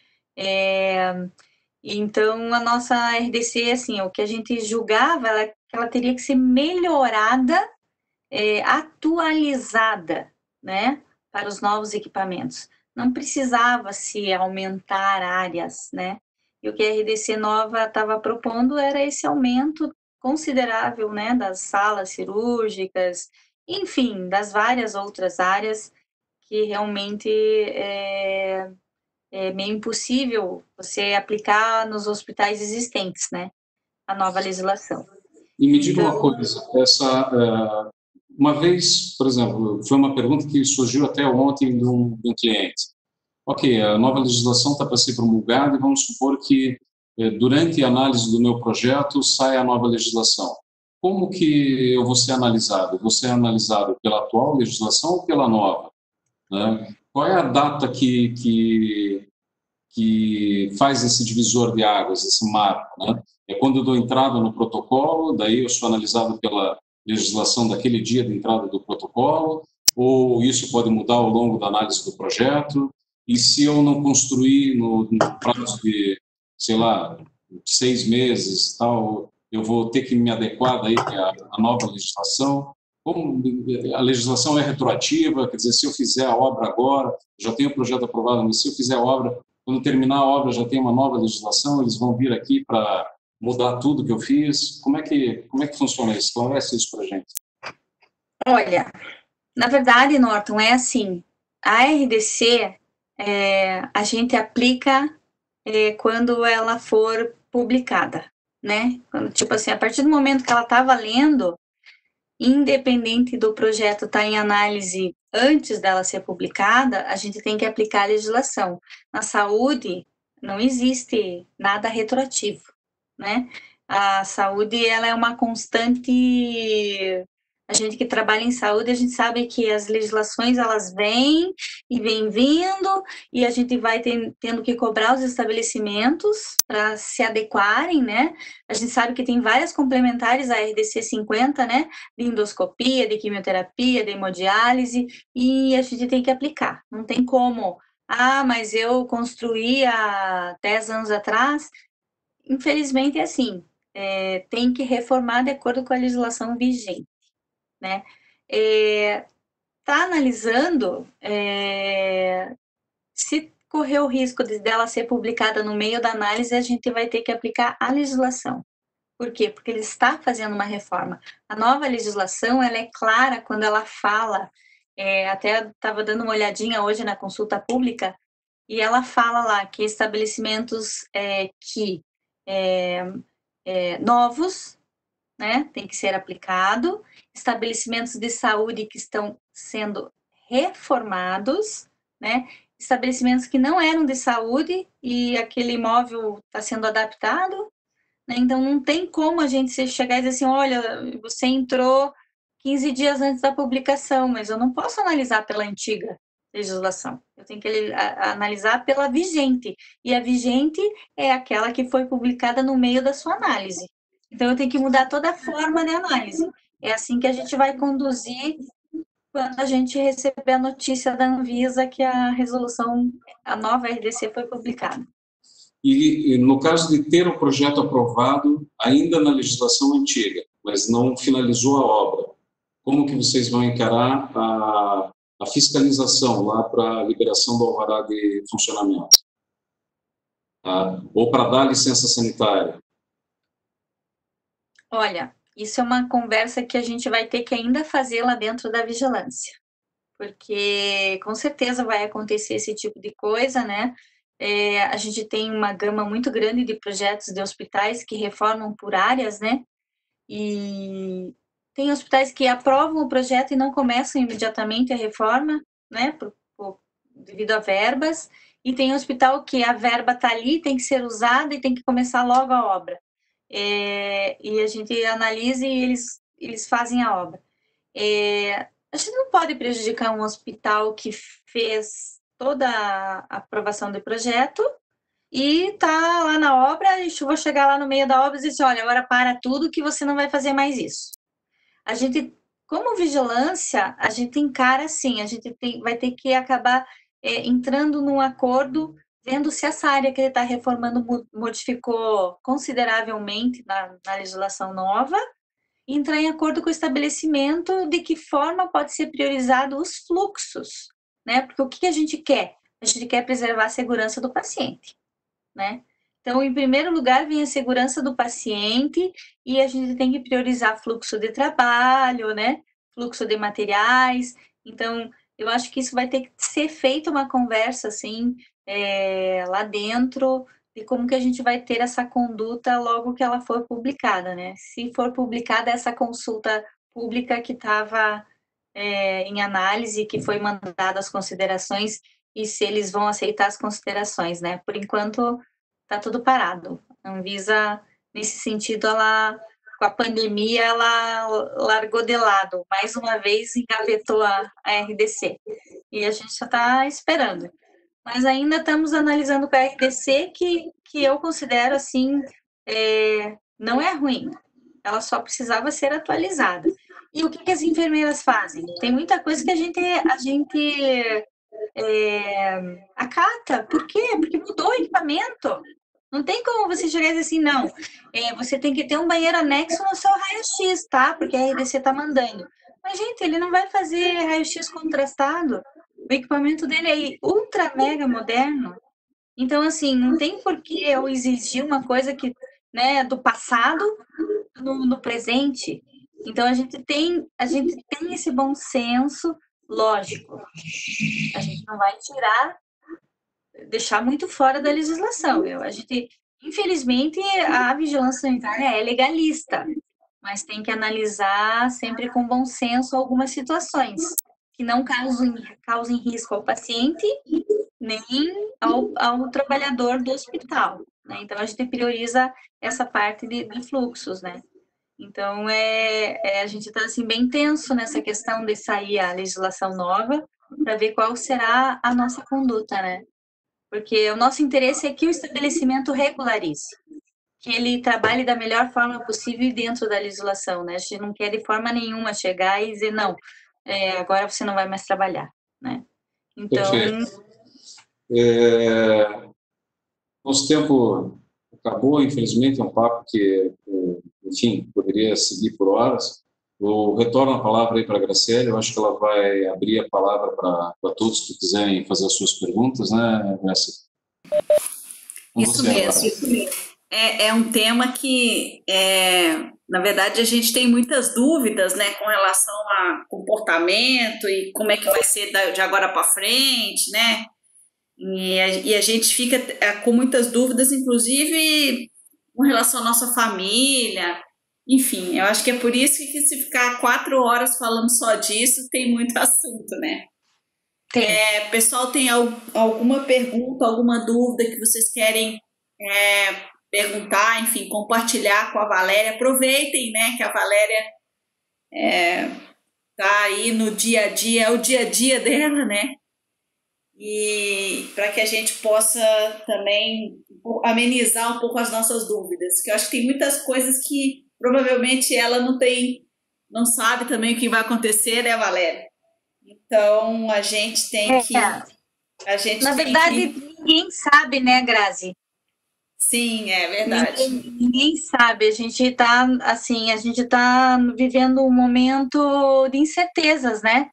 Então, a nossa RDC, assim, o que a gente julgava que ela teria que ser melhorada, atualizada, né, para os novos equipamentos. Não precisava se aumentar áreas, né? E o que a RDC nova estava propondo era esse aumento considerável, né, das salas cirúrgicas, enfim, das várias outras áreas que realmente é meio impossível você aplicar nos hospitais existentes, né, a nova legislação. E me diga uma coisa, uma vez, por exemplo, foi uma pergunta que surgiu até ontem de um cliente. Ok, a nova legislação está para ser promulgada e vamos supor que durante a análise do meu projeto sai a nova legislação. Como que eu vou ser analisado? Eu vou ser analisado pela atual legislação ou pela nova? Né? Qual é a data que faz esse divisor de águas, esse marco? Né? É quando eu dou entrada no protocolo, daí eu sou analisado pela legislação daquele dia de entrada do protocolo, ou isso pode mudar ao longo da análise do projeto? E se eu não construir no prazo de, sei lá, 6 meses, tal, eu vou ter que me adequar daí à nova legislação? Como a legislação é retroativa, quer dizer, se eu fizer a obra agora, já tenho o projeto aprovado, mas se eu fizer a obra, quando terminar a obra já tem uma nova legislação, eles vão vir aqui para mudar tudo que eu fiz? Como é que funciona isso? Esclarece isso para a gente. Olha, na verdade, Norton, é assim, a RDC, a gente aplica quando ela for publicada, né? Quando, tipo assim, a partir do momento que ela está valendo, independente do projeto estar em análise antes dela ser publicada, a gente tem que aplicar a legislação. Na saúde, não existe nada retroativo, né? A saúde, ela é uma constante. A gente que trabalha em saúde, a gente sabe que as legislações, elas vêm e vêm vindo, e a gente vai tendo que cobrar os estabelecimentos para se adequarem, né? A gente sabe que tem várias complementares à RDC 50, né? De endoscopia, de quimioterapia, de hemodiálise, e a gente tem que aplicar. Não tem como. Ah, mas eu construí há 10 anos atrás. Infelizmente é assim. Tem que reformar de acordo com a legislação vigente, né? Tá analisando se correr o risco dela ser publicada no meio da análise, a gente vai ter que aplicar a legislação. Por quê? Porque ele está fazendo uma reforma. A nova legislação, ela é clara quando ela fala, até estava dando uma olhadinha hoje na consulta pública, e ela fala lá que estabelecimentos novos, né, tem que ser aplicado, estabelecimentos de saúde que estão sendo reformados, né, estabelecimentos que não eram de saúde e aquele imóvel está sendo adaptado, né? Então, não tem como a gente chegar e dizer assim, olha, você entrou 15 dias antes da publicação, mas eu não posso analisar pela antiga legislação. Eu tenho que analisar pela vigente. E a vigente é aquela que foi publicada no meio da sua análise. Então, eu tenho que mudar toda a forma de análise. É assim que a gente vai conduzir quando a gente receber a notícia da Anvisa que a nova RDC foi publicada. E no caso de ter o projeto aprovado ainda na legislação antiga, mas não finalizou a obra, como que vocês vão encarar a fiscalização lá para a liberação do alvará de funcionamento? Ou para dar licença sanitária? Olha, isso é uma conversa que a gente vai ter que ainda fazer lá dentro da vigilância, porque com certeza vai acontecer esse tipo de coisa, né? A gente tem uma gama muito grande de projetos de hospitais que reformam por áreas, né? E tem hospitais que aprovam o projeto e não começam imediatamente a reforma, né? Devido a verbas. E tem hospital que a verba está ali, tem que ser usada e tem que começar logo a obra. E a gente analisa e eles fazem a obra. A gente não pode prejudicar um hospital que fez toda a aprovação do projeto e tá lá na obra, e eu vou chegar lá no meio da obra e dizer assim, olha, agora para tudo que você não vai fazer mais isso. A gente, como vigilância, a gente encara assim, a gente vai ter que acabar entrando num acordo, vendo se essa área que ele está reformando modificou consideravelmente na legislação nova, e entrar em acordo com o estabelecimento de que forma pode ser priorizado os fluxos, né? Porque o que a gente quer? A gente quer preservar a segurança do paciente, né? Então, em primeiro lugar, vem a segurança do paciente e a gente tem que priorizar fluxo de trabalho, né? Fluxo de materiais. Então, eu acho que isso vai ter que ser feita uma conversa, assim, lá dentro, de como que a gente vai ter essa conduta logo que ela for publicada, né? Se for publicada essa consulta pública que estava em análise, que foi mandada as considerações, e se eles vão aceitar as considerações, né? Por enquanto, está tudo parado. A Anvisa, nesse sentido, com a pandemia, ela largou de lado. Mais uma vez, engavetou a RDC. E a gente já está esperando. Mas ainda estamos analisando com a RDC, que eu considero, assim, não é ruim. Ela só precisava ser atualizada. E o que as enfermeiras fazem? Tem muita coisa que a gente acata. Por quê? Porque mudou o equipamento. Não tem como você chegar e dizer assim, não, você tem que ter um banheiro anexo no seu raio-x, tá? Porque a RDC está mandando. Mas, gente, ele não vai fazer raio-x contrastado. O equipamento dele é ultra mega moderno. Então, assim, não tem por que eu exigir uma coisa que, né, do passado no presente. Então, a gente tem esse bom senso lógico. A gente não vai tirar deixar muito fora da legislação. A gente, infelizmente, a vigilância sanitária é legalista, mas tem que analisar sempre com bom senso algumas situações que não causem risco ao paciente nem ao trabalhador do hospital, né? Então, a gente prioriza essa parte de fluxos, né? Então, a gente está assim, bem tenso nessa questão de sair a legislação nova para ver qual será a nossa conduta, né? Porque o nosso interesse é que o estabelecimento regularize, que ele trabalhe da melhor forma possível dentro da legislação, né? A gente não quer de forma nenhuma chegar e dizer, não, agora você não vai mais trabalhar, né? Então... Perfeito. Nosso tempo acabou, infelizmente, é um papo que, enfim, poderia seguir por horas. Eu retorno a palavra aí para a Graciela, eu acho que ela vai abrir a palavra para todos que quiserem fazer as suas perguntas, né, Graciela? Isso mesmo. É um tema que, na verdade, a gente tem muitas dúvidas, né, com relação a comportamento e como é que vai ser de agora para frente, né? E a gente fica com muitas dúvidas, inclusive com relação à nossa família. Enfim, eu acho que é por isso que se ficar 4 horas falando só disso, tem muito assunto, né? Pessoal, tem alguma pergunta, alguma dúvida que vocês querem perguntar, enfim, compartilhar com a Valéria? Aproveitem, né, que a Valéria tá aí no dia a dia, é o dia a dia dela, né? E para que a gente possa também amenizar um pouco as nossas dúvidas, que eu acho que tem muitas coisas que provavelmente ela não sabe também o que vai acontecer, né, Valéria? Então a gente tem que... Na verdade, ninguém sabe, né, Grazi? Sim, é verdade. Ninguém sabe, a gente está vivendo um momento de incertezas, né?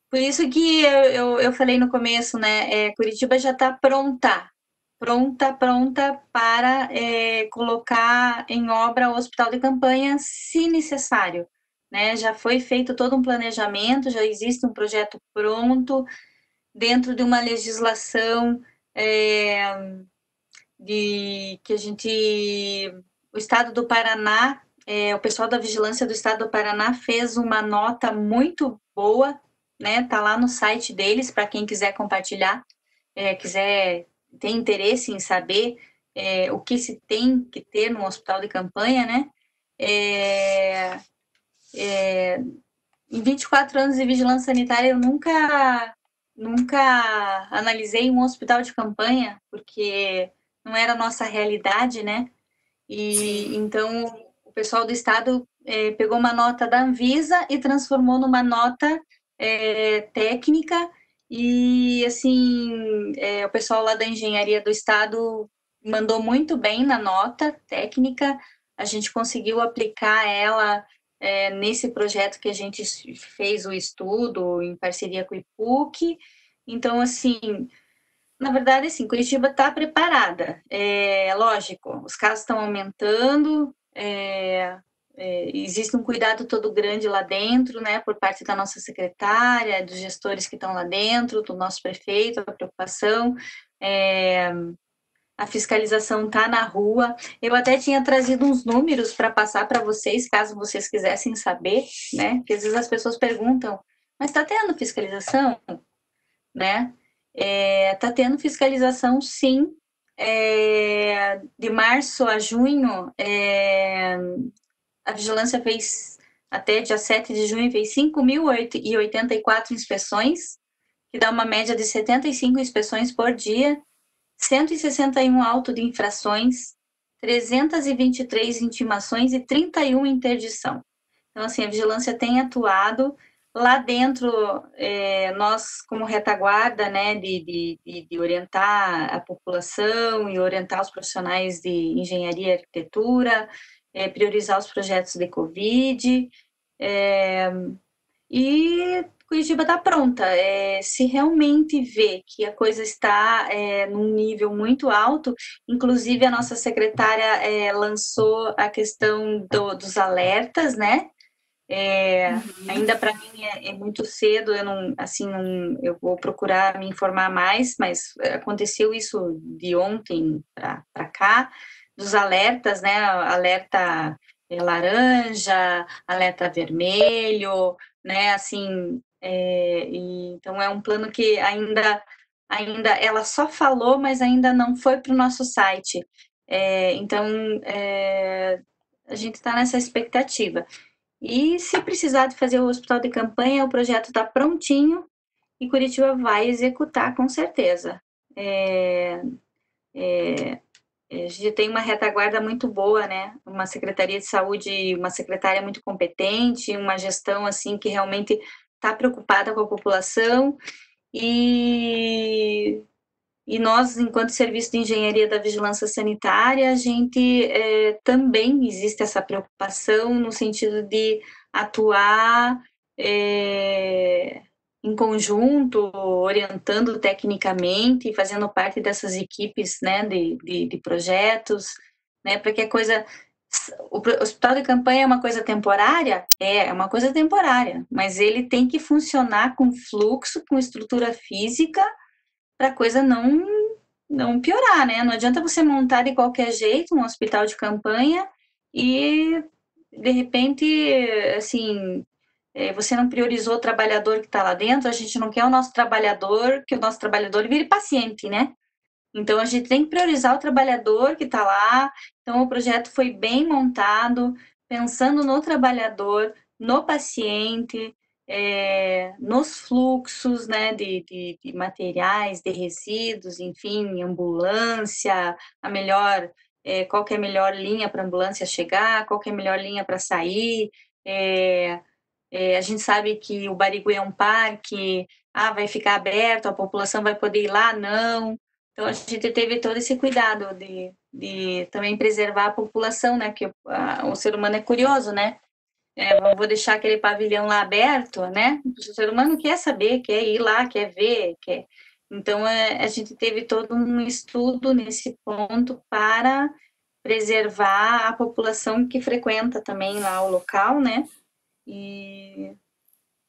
Por isso que eu falei no começo, né? Curitiba já está pronta para colocar em obra o hospital de campanha, se necessário, né? Já foi feito todo um planejamento, já existe um projeto pronto dentro de uma legislação que a gente... O Estado do Paraná, o pessoal da Vigilância do Estado do Paraná fez uma nota muito boa, né? Tá lá no site deles, para quem quiser compartilhar, tem interesse em saber o que se tem que ter no hospital de campanha, né? Em 24 anos de vigilância sanitária, eu nunca analisei um hospital de campanha, porque não era a nossa realidade, né? E então o pessoal do estado pegou uma nota da Anvisa e transformou numa nota técnica, e assim o pessoal lá da engenharia do estado mandou muito bem na nota técnica. A gente conseguiu aplicar ela nesse projeto que a gente fez o estudo em parceria com o IPUC. Então, assim, na verdade, assim, Curitiba está preparada. Lógico, os casos estão aumentando, existe um cuidado todo grande lá dentro, né, por parte da nossa secretária, dos gestores que estão lá dentro, do nosso prefeito, a preocupação. A fiscalização está na rua. Eu até tinha trazido uns números para passar para vocês, caso vocês quisessem saber, né? Porque às vezes as pessoas perguntam, mas está tendo fiscalização? Né? Está tendo fiscalização, sim. De março a junho, a vigilância fez, até dia 7 de junho, fez 5.084 inspeções, que dá uma média de 75 inspeções por dia, 161 autos de infrações, 323 intimações e 31 interdição. Então, assim, a vigilância tem atuado. Lá dentro, nós, como retaguarda, né, de orientar a população e orientar os profissionais de engenharia e arquitetura, priorizar os projetos de Covid, e Curitiba está pronta. Se realmente vê que a coisa está num nível muito alto, inclusive a nossa secretária lançou a questão dos alertas, né? Ainda para mim é muito cedo, eu não, assim, eu vou procurar me informar mais, mas aconteceu isso de ontem para cá, dos alertas, né? Alerta laranja, alerta vermelho, né? Assim, então é um plano que ainda ela só falou, mas ainda não foi para o nosso site. Então, a gente está nessa expectativa. E se precisar de fazer o hospital de campanha, o projeto está prontinho e Curitiba vai executar com certeza. A gente tem uma retaguarda muito boa, né? Uma Secretaria de Saúde, uma secretária muito competente, uma gestão assim que realmente está preocupada com a população e nós, enquanto Serviço de Engenharia da Vigilância Sanitária, a gente também existe essa preocupação no sentido de atuar em conjunto, orientando tecnicamente, fazendo parte dessas equipes, né, de projetos, né, para que a coisa... O hospital de campanha é uma coisa temporária? É uma coisa temporária, mas ele tem que funcionar com fluxo, com estrutura física, para a coisa não piorar, né? Não adianta você montar de qualquer jeito um hospital de campanha e, de repente, assim, você não priorizou o trabalhador que está lá dentro, a gente não quer que o nosso trabalhador vire paciente, né? Então, a gente tem que priorizar o trabalhador que está lá. Então, o projeto foi bem montado, pensando no trabalhador, no paciente, nos fluxos, né, de materiais, de resíduos, enfim, ambulância, qual que é a melhor linha para a ambulância chegar, qual que é a melhor linha para sair. A gente sabe que o Barigui é um parque, vai ficar aberto, a população vai poder ir lá? Não. Então, a gente teve todo esse cuidado de também preservar a população, né? Porque o ser humano é curioso, né? Vou deixar aquele pavilhão lá aberto, né? O ser humano quer saber, quer ir lá, quer ver, quer... Então, a gente teve todo um estudo nesse ponto para preservar a população que frequenta também lá o local, né? E,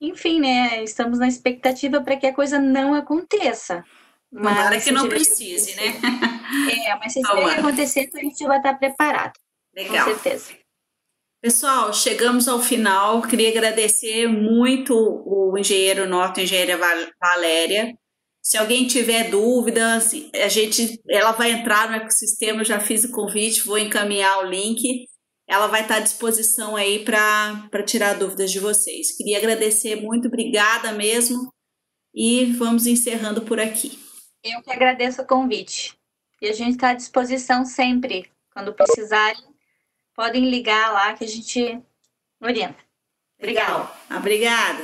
enfim, né? Estamos na expectativa para que a coisa não aconteça. Tomara que não precise, né? Mas se tiver que acontecer, a gente vai estar preparado. Legal. Com certeza. Pessoal, chegamos ao final. Queria agradecer muito o engenheiro Norton, engenheira Valéria. Se alguém tiver dúvidas, ela vai entrar no ecossistema, eu já fiz o convite, vou encaminhar o link. Ela vai estar à disposição aí para tirar dúvidas de vocês. Queria agradecer muito, obrigada mesmo. E vamos encerrando por aqui. Eu que agradeço o convite. E a gente está à disposição sempre. Quando precisarem, podem ligar lá que a gente orienta. Legal. Obrigada.